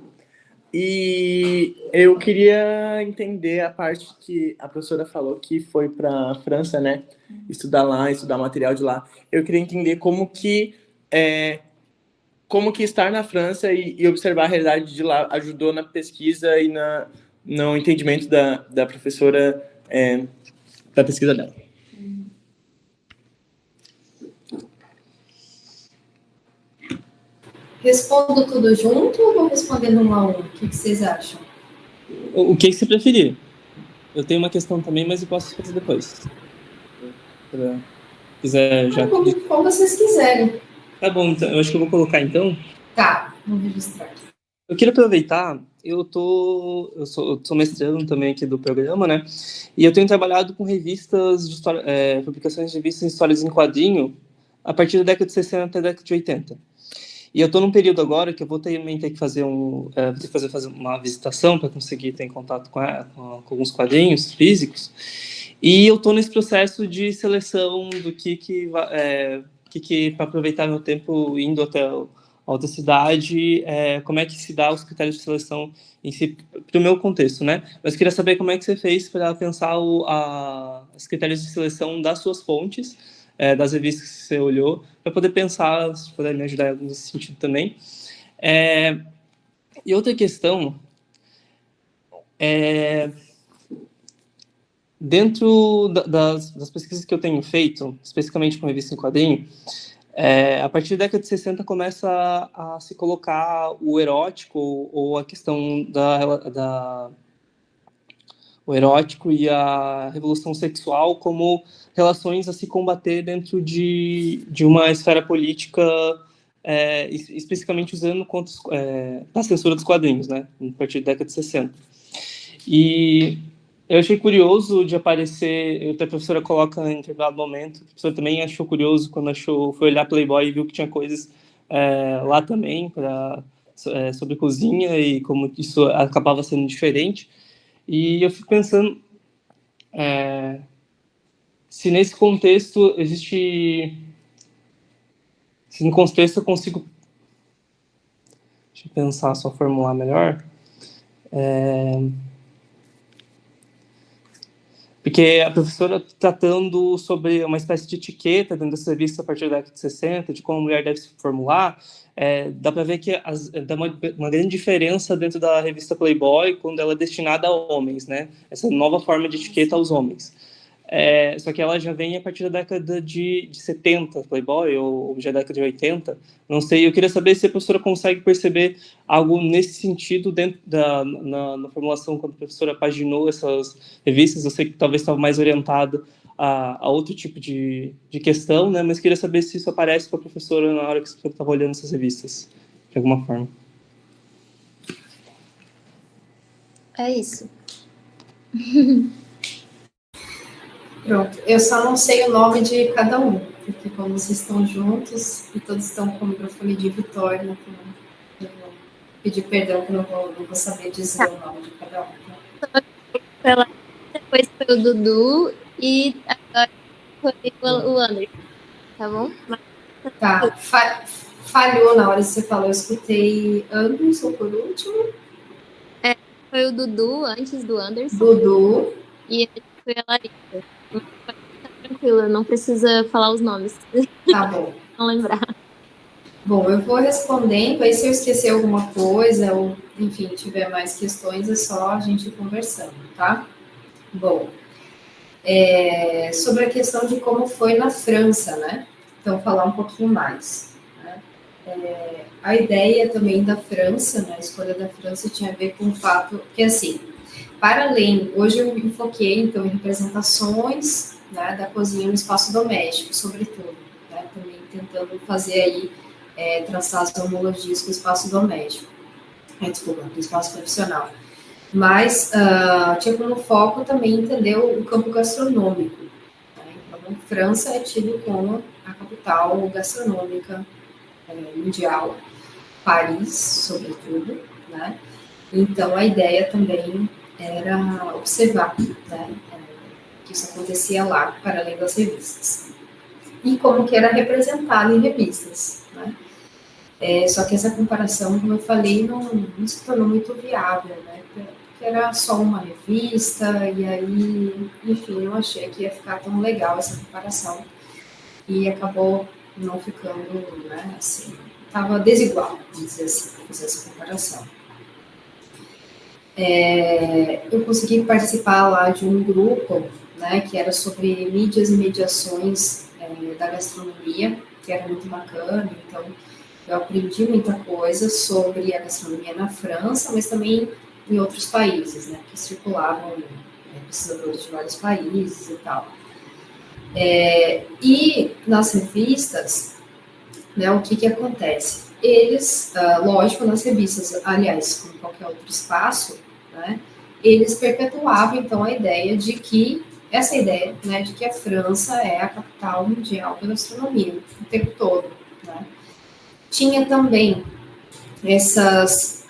E eu queria entender a parte que a professora falou que foi para a França, né? Estudar lá, estudar material de lá. Eu queria entender como que estar na França e observar a realidade de lá ajudou na pesquisa e no entendimento da professora da pesquisa dela. Respondo tudo junto ou vou respondendo um a um? O que vocês acham? O que você preferir? Eu tenho uma questão também, mas eu posso fazer depois. Se quiser já... Como vocês quiserem. Tá bom, então. Eu acho que eu vou colocar, então. Tá, vamos registrar. Eu queria aproveitar, eu sou mestrando também aqui do programa, né? E eu tenho trabalhado com revistas de história, publicações de revistas de histórias em quadrinho a partir da década de 60 até a década de 80. E eu estou num período agora que eu vou também ter que fazer fazer uma visitação para conseguir ter em contato com alguns quadrinhos físicos. E eu estou nesse processo de seleção do que para aproveitar meu tempo indo até a outra cidade, como é que se dá os critérios de seleção em si, para o meu contexto, né? Mas queria saber como é que você fez para pensar os critérios de seleção das suas fontes, das revistas que você olhou, para poder pensar, se puder me ajudar nesse sentido também. E outra questão dentro das pesquisas que eu tenho feito, especificamente com revista em quadrinho, a partir da década de 60 começa a se colocar o erótico ou a questão o erótico e a revolução sexual como relações a se combater dentro de uma esfera política, especificamente usando a censura dos quadrinhos, né, a partir da década de 60. E eu achei curioso de aparecer, a professora coloca em determinado momento, a professora também achou curioso quando foi olhar Playboy e viu que tinha coisas lá também sobre cozinha e como isso acabava sendo diferente. E eu fico pensando se nesse contexto se no contexto eu consigo, deixa eu pensar, só formular melhor, porque a professora tratando sobre uma espécie de etiqueta dentro dessa revista a partir da década de 60, de como a mulher deve se formular, dá para ver que dá uma grande diferença dentro da revista Playboy quando ela é destinada a homens, né? Essa nova forma de etiqueta aos homens. Só que ela já vem a partir da década de 70, Playboy, ou já da década de 80, não sei, eu queria saber se a professora consegue perceber algo nesse sentido dentro na formulação, quando a professora paginou essas revistas. Eu sei que talvez estava mais orientada a outro tipo de questão, né, mas queria saber se isso aparece para a professora na hora que você estava olhando essas revistas, de alguma forma. É isso. Pronto, eu só não sei o nome de cada um, porque como vocês estão juntos e todos estão com o microfone de Vitória, eu vou pedir perdão que eu não vou saber dizer o nome de cada um. Depois foi o Dudu e agora foi o Anderson, tá bom? Tá, falhou na hora que você falou, eu escutei Anderson por último. Foi o Dudu antes do Anderson. Dudu. E foi a Larissa. Tá tranquila, não precisa falar os nomes. Tá bom. Não lembrar. Bom, eu vou respondendo, aí se eu esquecer alguma coisa, ou, enfim, tiver mais questões, é só a gente ir conversando, tá? Bom, sobre a questão de como foi na França, né? Então, falar um pouquinho mais. Né? A ideia também da França, né? A escolha da França tinha a ver com o fato que, assim, para além, hoje eu me enfoquei, então, em representações, né, da cozinha no espaço doméstico, sobretudo, né? Também tentando fazer aí, traçar as homologias com o espaço doméstico, desculpa, com o espaço profissional. Mas tinha como foco também entender o campo gastronômico. Né? Então, França é tido como a capital gastronômica mundial, Paris, sobretudo, né? Então, a ideia também era observar, né, Isso acontecia lá, para além das revistas. E como que era representado em revistas, né? Só que essa comparação, como eu falei, não se tornou muito viável, né? Porque era só uma revista, e aí, enfim, eu achei que ia ficar tão legal essa comparação. E acabou não ficando, né, assim, estava desigual, vamos dizer assim, fazer essa comparação. Eu consegui participar lá de um grupo, né, que era sobre mídias e mediações da gastronomia, que era muito bacana. Então, eu aprendi muita coisa sobre a gastronomia na França, mas também em outros países, né, que circulavam pesquisadores de vários países e tal. E nas revistas, né, o que acontece? Eles, lógico, nas revistas, aliás, como qualquer outro espaço, né, eles perpetuavam, então, a ideia de que, essa ideia, né, de que a França é a capital mundial da gastronomia, o tempo todo, né. Tinha também essas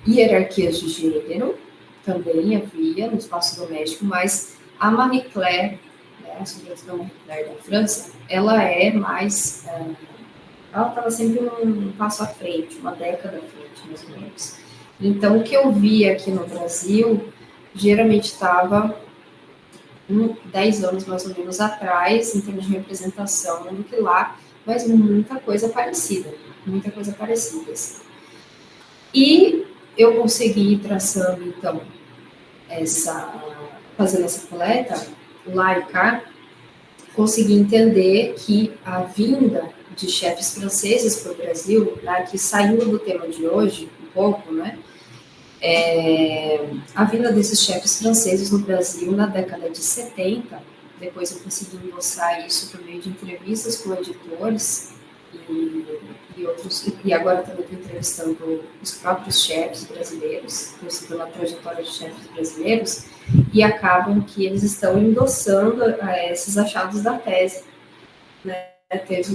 hierarquias de gênero, também havia no espaço doméstico, mas a Marie Claire, né, sobretudo a Marie Claire da França, ela é mais... ela estava sempre um passo à frente, uma década à frente, mais ou menos. Então, o que eu via aqui no Brasil, geralmente estava 10 anos mais ou menos atrás, em termos de representação, do que lá, mas muita coisa parecida, E eu consegui ir traçando, então, fazendo essa coleta, lá e cá, consegui entender que a vinda de chefes franceses para o Brasil, né, que saiu do tema de hoje, um pouco, né, a vinda desses chefes franceses no Brasil na década de 70, depois eu consegui endossar isso por meio de entrevistas com editores e outros, e agora também estou entrevistando os próprios chefes brasileiros, estou seguindo a trajetória de chefes brasileiros, e acabam que eles estão endossando esses achados da tese. Né? Teve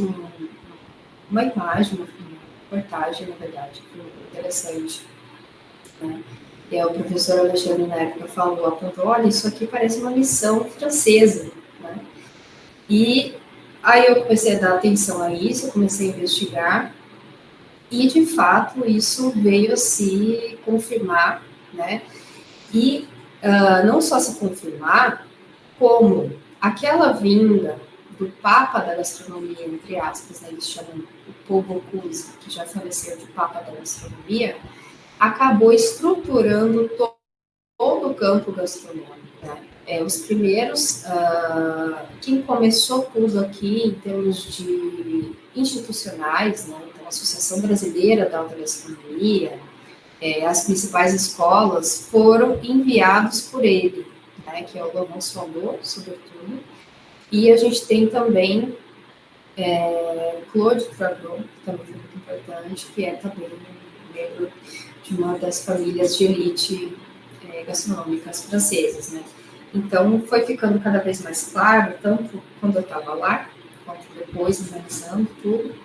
uma imagem, uma reportagem, na verdade, que foi interessante. Né? E aí o professor Alexandre, na época, apontou, olha, isso aqui parece uma missão francesa. Né? E aí eu comecei a dar atenção a isso, comecei a investigar, e, de fato, isso veio a se confirmar, né? E não só se confirmar, como aquela vinda do Papa da Gastronomia, entre aspas, né, eles chamam o Paul Bocuse, que já faleceu de Papa da Gastronomia, acabou estruturando todo o campo gastronômico. Né? Os primeiros, quem começou tudo aqui em termos de institucionais, né? Então, a Associação Brasileira da Alta Gastronomia, as principais escolas foram enviados por ele, né, que é o Laurent Swandot, sobretudo, e a gente tem também Claude Travaux, que também foi muito importante, que é também membro de uma das famílias de elite gastronômicas francesas, né. Então, foi ficando cada vez mais claro, tanto quando eu estava lá, quanto depois, analisando tudo,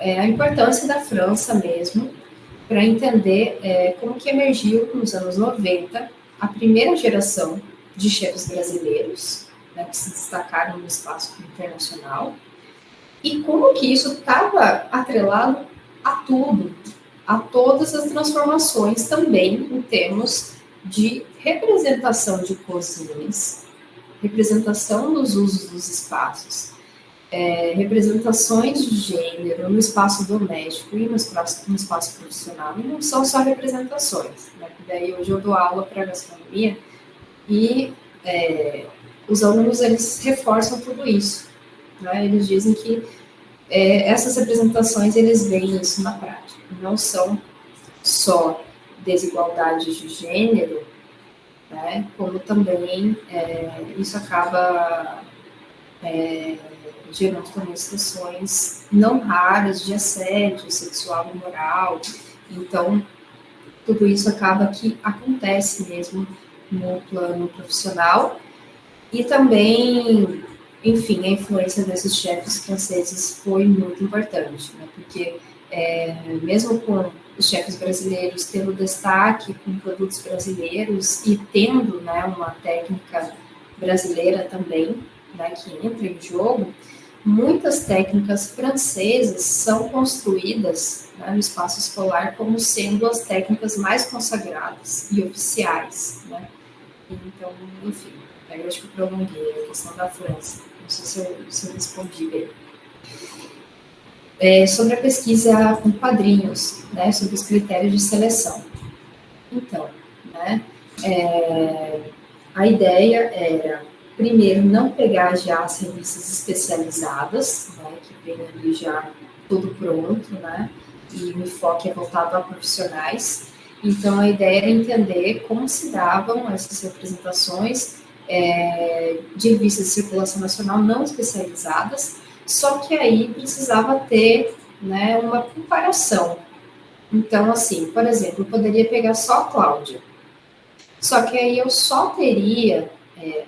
a importância da França mesmo, para entender como que emergiu nos anos 90 a primeira geração de chefes brasileiros, né, que se destacaram no espaço internacional, e como que isso estava atrelado a tudo, a todas as transformações também em termos de representação de cozinhas, representação dos usos dos espaços, representações de gênero no espaço doméstico e no espaço profissional, e não são só representações, né? Daí hoje eu dou aula para gastronomia e os alunos, eles reforçam tudo isso, né? Eles dizem que essas representações, eles veem isso na prática, não são só desigualdades de gênero, né? Como também isso acaba gerando também situações não raras de assédio sexual e moral. Então, tudo isso acaba que acontece mesmo no plano profissional. E também, enfim, a influência desses chefes franceses foi muito importante, né? Porque mesmo com os chefes brasileiros tendo destaque com produtos brasileiros e tendo, né, uma técnica brasileira também, né, que entra em jogo, muitas técnicas francesas são construídas, né, no espaço escolar como sendo as técnicas mais consagradas e oficiais, né? Então, enfim, eu acho que eu prolonguei a questão da França. Não sei se eu respondi bem. Sobre a pesquisa com quadrinhos, né, sobre os critérios de seleção. Então, né, a ideia era, primeiro, não pegar já as revistas especializadas, né, que vem ali já tudo pronto, né, e o enfoque é voltado a profissionais. Então, a ideia era entender como se davam essas representações de revistas de circulação nacional não especializadas, só que aí precisava ter, né, uma comparação. Então, assim, por exemplo, eu poderia pegar só a Cláudia, só que aí eu só teria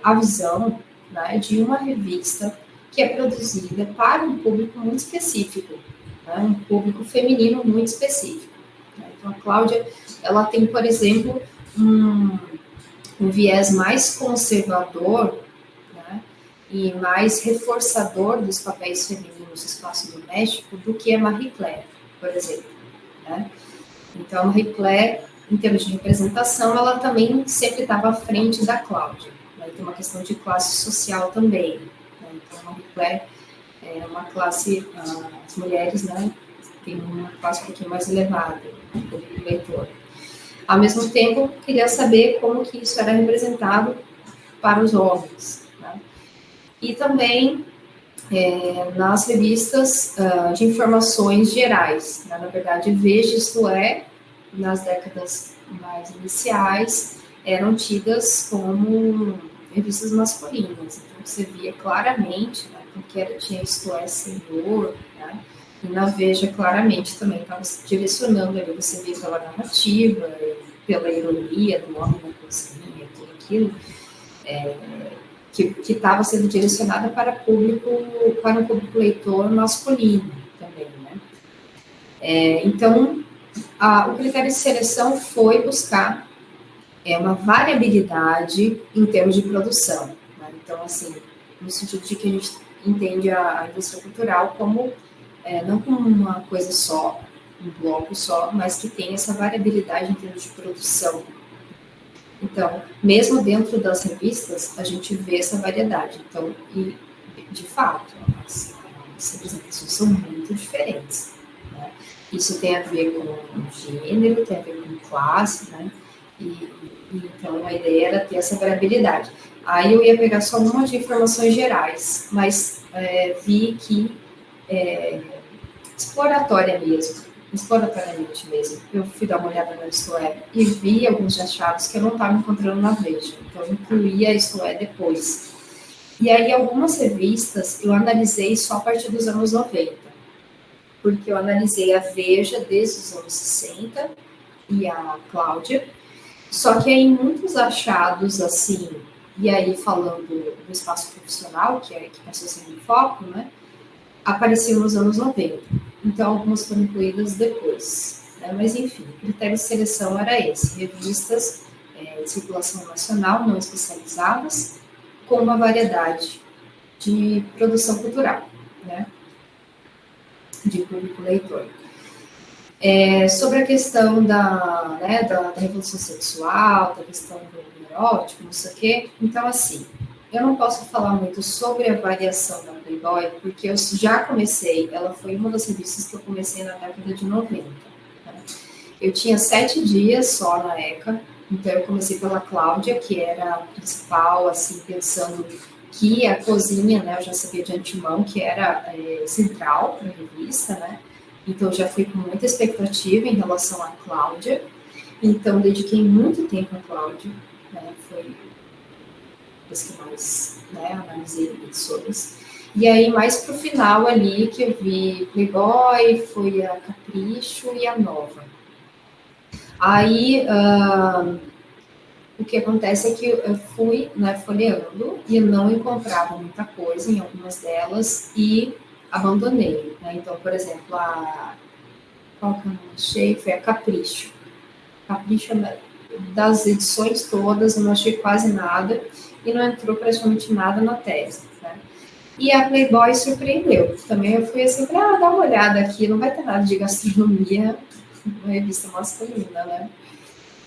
a visão, né, de uma revista que é produzida para um público muito específico, né, um público feminino muito específico. Né? Então, a Cláudia, ela tem, por exemplo, um viés mais conservador, né, e mais reforçador dos papéis femininos no espaço doméstico do que a Marie Claire, por exemplo. Né? Então, a Marie Claire, em termos de representação, ela também sempre estava à frente da Cláudia. Né? Tem uma questão de classe social também. Né? Então, a Marie Claire é uma classe, as mulheres, né, têm uma classe um pouquinho mais elevada, o leitor. Ao mesmo tempo, queria saber como que isso era representado para os homens. Né? E também nas revistas de informações gerais. Né? Na verdade, Veja, Isto É, nas décadas mais iniciais, eram tidas como revistas masculinas. Então, você via claramente, né, porque tinha Isto É, Senhor, né? E na Veja, claramente, também estava se direcionando ali, você via pela narrativa, pela ironia do homem na cozinha, tudo aquilo, que estava sendo direcionada para um público leitor masculino também, né? Então, o critério de seleção foi buscar uma variabilidade em termos de produção. Né? Então, assim, no sentido de que a gente entende a indústria cultural como, não como uma coisa só, um bloco só, mas que tem essa variabilidade em termos de produção. Então, mesmo dentro das revistas, a gente vê essa variedade. Então, e, de fato, as representações são muito diferentes. Né? Isso tem a ver com gênero, tem a ver com classe, né? Então, a ideia era ter essa variabilidade. Aí eu ia pegar só umas de informações gerais, mas vi que, exploratoriamente mesmo, eu fui dar uma olhada no Isto É e vi alguns achados que eu não estava encontrando na Veja, então eu incluí a Isto É depois. E aí algumas revistas eu analisei só a partir dos anos 90, porque eu analisei a Veja desde os anos 60 e a Cláudia, só que aí muitos achados assim, e aí falando do espaço profissional, que passou a ser um foco, né, apareciam nos anos 90. Então, algumas foram incluídas depois. Né? Mas, enfim, o critério de seleção era esse: revistas de circulação nacional, não especializadas, com uma variedade de produção cultural, né? De público leitor. Sobre a questão da revolução sexual, da questão do erótico, não sei o quê, então, assim, eu não posso falar muito sobre a variação da Playboy, porque eu já comecei, ela foi uma das revistas que eu comecei na década de 90. Né? Eu tinha 7 dias só na ECA, então eu comecei pela Cláudia, que era a principal, assim, pensando que a cozinha, né, eu já sabia de antemão que era central para a revista, né? Então eu já fui com muita expectativa em relação à Cláudia, então dediquei muito tempo à Cláudia, né? Foi as que mais, né, analisei editoras. E aí, mais pro final ali, que eu vi Playboy, foi a Capricho e a Nova. Aí, o que acontece é que eu fui, né, folheando e eu não encontrava muita coisa em algumas delas e abandonei. Né? Então, por exemplo, qual que eu não achei? Foi a Capricho. Capricho das edições todas, eu não achei quase nada, e não entrou praticamente nada na tese, né? E a Playboy surpreendeu. Também eu fui assim, para dar uma olhada aqui, não vai ter nada de gastronomia, uma revista masculina, né?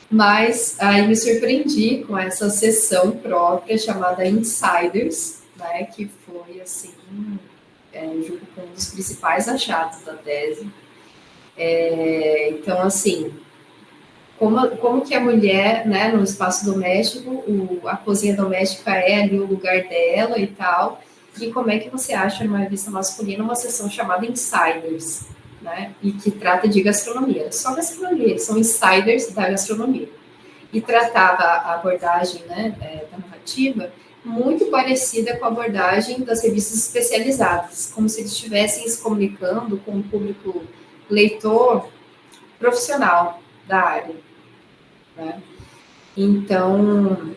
Mas aí me surpreendi com essa seção própria chamada Insiders, né? Que foi, assim, junto com um dos principais achados da tese. Então, assim, como que a mulher, né, no espaço doméstico, a cozinha doméstica é ali o lugar dela e tal, e como é que você acha numa revista masculina uma seção chamada Insiders, né, e que trata de gastronomia, só gastronomia, são insiders da gastronomia, e tratava a abordagem, né, da narrativa muito parecida com a abordagem das revistas especializadas, como se eles estivessem se comunicando com um público leitor profissional da área, né? Então,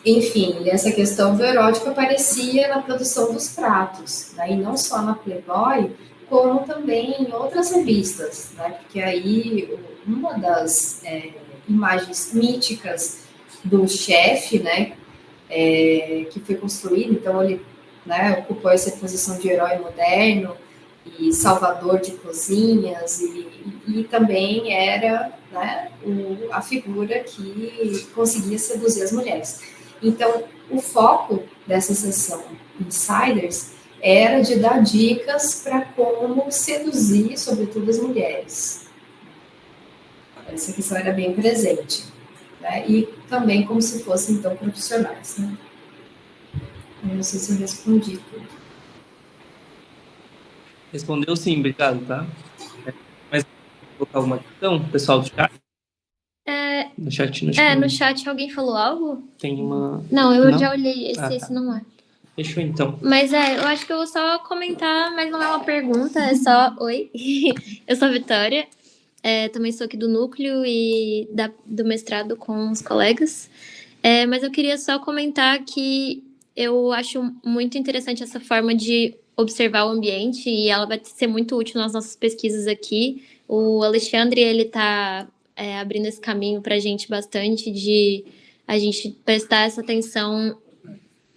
enfim, essa questão do erótico aparecia na produção dos pratos, né? E não só na Playboy, como também em outras revistas, né? Porque aí uma das imagens míticas do chefe, né, que foi construído, então ele, né, ocupou essa posição de herói moderno e salvador de cozinhas, e também era, né, a figura que conseguia seduzir as mulheres. Então, o foco dessa sessão Insiders era de dar dicas para como seduzir, sobretudo, as mulheres. Essa questão era bem presente, né? E também como se fossem, então, profissionais, né? Eu não sei se eu respondi tudo. Respondeu sim, obrigado, tá? Mas vou colocar uma questão, pessoal do chat? No chat, no chat alguém falou algo? Tem uma... Não, eu já olhei, esse não é. Fechou, então. Mas eu acho que eu vou só comentar, mas não é uma pergunta, é só... Oi, eu sou a Vitória, também sou aqui do núcleo e do mestrado com os colegas, mas eu queria só comentar que eu acho muito interessante essa forma de observar o ambiente e ela vai ser muito útil nas nossas pesquisas aqui. O Alexandre, ele está abrindo esse caminho para a gente bastante, de a gente prestar essa atenção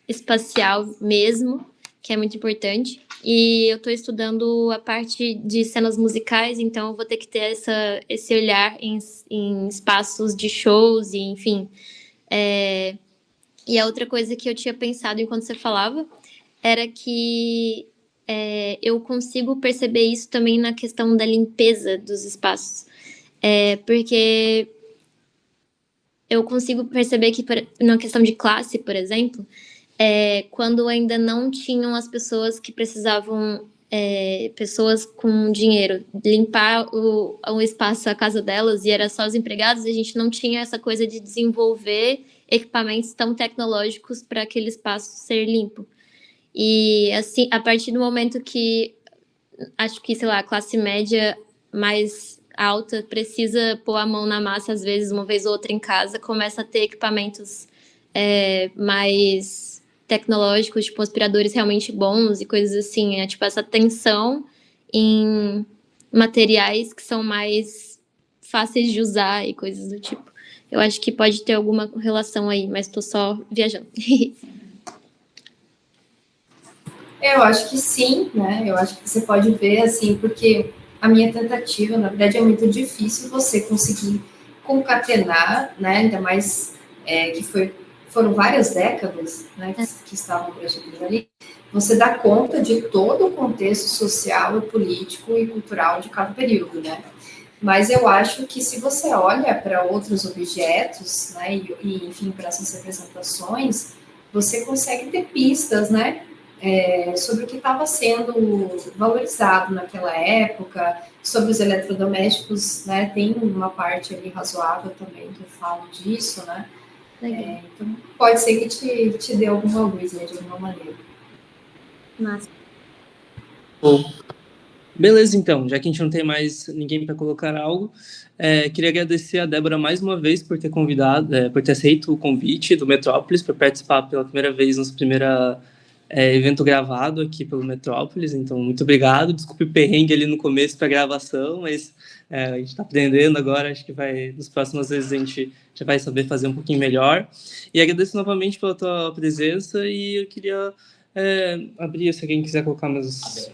espacial mesmo, que é muito importante. E eu estou estudando a parte de cenas musicais, então eu vou ter que ter esse olhar em espaços de shows, e enfim. E a outra coisa que eu tinha pensado enquanto você falava era que eu consigo perceber isso também na questão da limpeza dos espaços. Porque eu consigo perceber que, na questão de classe, por exemplo, quando ainda não tinham as pessoas que precisavam, pessoas com dinheiro, limpar o espaço, a casa delas, e era só os empregados, a gente não tinha essa coisa de desenvolver equipamentos tão tecnológicos para aquele espaço ser limpo. E, assim, a partir do momento que, acho que, sei lá, a classe média mais alta precisa pôr a mão na massa, às vezes, uma vez ou outra em casa, começa a ter equipamentos mais tecnológicos, tipo aspiradores realmente bons e coisas assim, tipo essa atenção em materiais que são mais fáceis de usar e coisas do tipo. Eu acho que pode ter alguma relação aí, mas estou só viajando. Eu acho que sim, né? Eu acho que você pode ver, assim, porque a minha tentativa, na verdade, é muito difícil você conseguir concatenar, né? Ainda mais que foram várias décadas, né, que estavam projetos ali, você dá conta de todo o contexto social, político e cultural de cada período, né? Mas eu acho que se você olha para outros objetos, né, e enfim, para essas representações, você consegue ter pistas, né, sobre o que estava sendo valorizado naquela época, sobre os eletrodomésticos, né, tem uma parte ali razoável também que eu falo disso, né? Então, pode ser que te dê alguma luz, né, de alguma maneira. Massa. Bom, beleza, então, já que a gente não tem mais ninguém para colocar algo, queria agradecer a Débora mais uma vez por ter convidado, por ter aceito o convite do Metrópolis para participar pela primeira vez nossa primeira evento gravado aqui pelo Metrópolis, então muito obrigado. Desculpe o perrengue ali no começo para a gravação, mas a gente está aprendendo agora, acho que nas próximas vezes a gente já vai saber fazer um pouquinho melhor. E agradeço novamente pela tua presença e eu queria abrir, se alguém quiser colocar meus...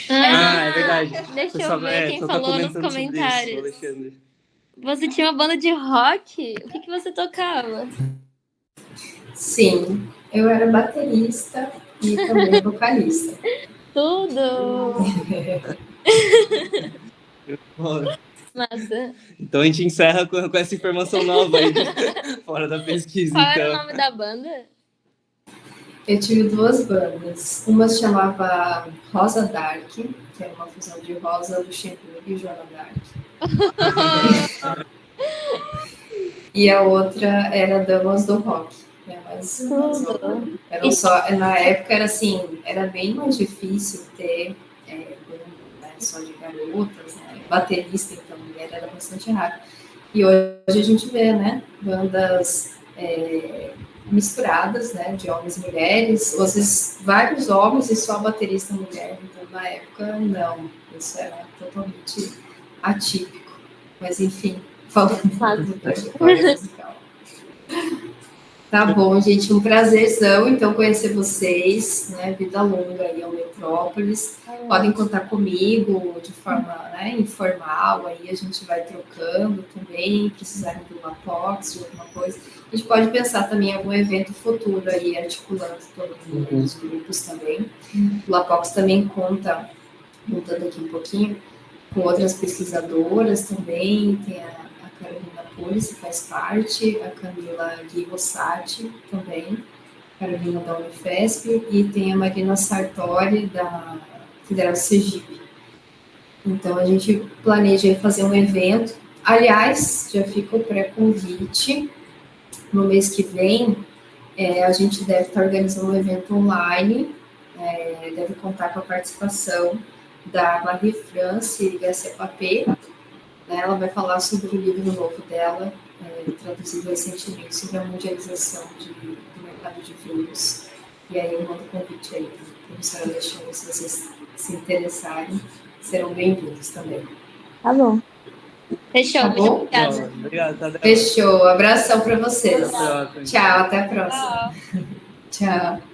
é verdade. Deixa Pessoal, eu ver quem falou nos comentários. Isso, Você tinha uma banda de rock? O que você tocava? Sim, eu era baterista e também vocalista. Tudo! Massa. Então a gente encerra com essa informação nova aí, fora da pesquisa. Qual então. era o nome da banda? Eu tive 2 bandas. Uma se chamava Rosa Dark, que é uma fusão de Rosa Luxemburgo e Joana Dark. E a outra era Damas do Rock. Né? Mas eram só, na época era assim, era bem mais difícil ter banda, né, só de garotas, né? Baterista, então, mulher era bastante raro. E hoje a gente vê, né, bandas misturadas, né, de homens e mulheres, ou às vezes vários homens e só baterista mulher. Então, na época, não, isso era totalmente atípico. Mas, enfim, falando do trajetória musical. Tá bom, gente, um prazerzão, então, conhecer vocês, né, vida longa aí ao Metrópolis. Podem contar comigo de forma, né, informal, aí a gente vai trocando também, precisarem de uma box, de alguma coisa. A gente pode pensar também em algum evento futuro aí, articulando todos os grupos também. O Lapox também conta, voltando aqui um pouquinho, com outras pesquisadoras também, tem a Carolina Pulis, que faz parte, a Camila Gui Rossati também, Carolina da Unifesp, e tem a Marina Sartori, da Federal de Sergipe. Então, a gente planeja fazer um evento. Aliás, já fica o pré-convite. No mês que vem, a gente deve estar organizando um evento online, deve contar com a participação da Marie-France Garcia Papé. Ela vai falar sobre o livro novo dela, traduzido recentemente, sobre a mundialização do mercado de vinhos. E aí eu mando o convite aí para a professora Alexandre, se vocês se interessarem, serão bem-vindos também. Tá bom. Fechou, tá muito obrigada. Obrigado. Fechou, abração para vocês. Até a próxima. Tchau, até a próxima. Tchau. Tchau.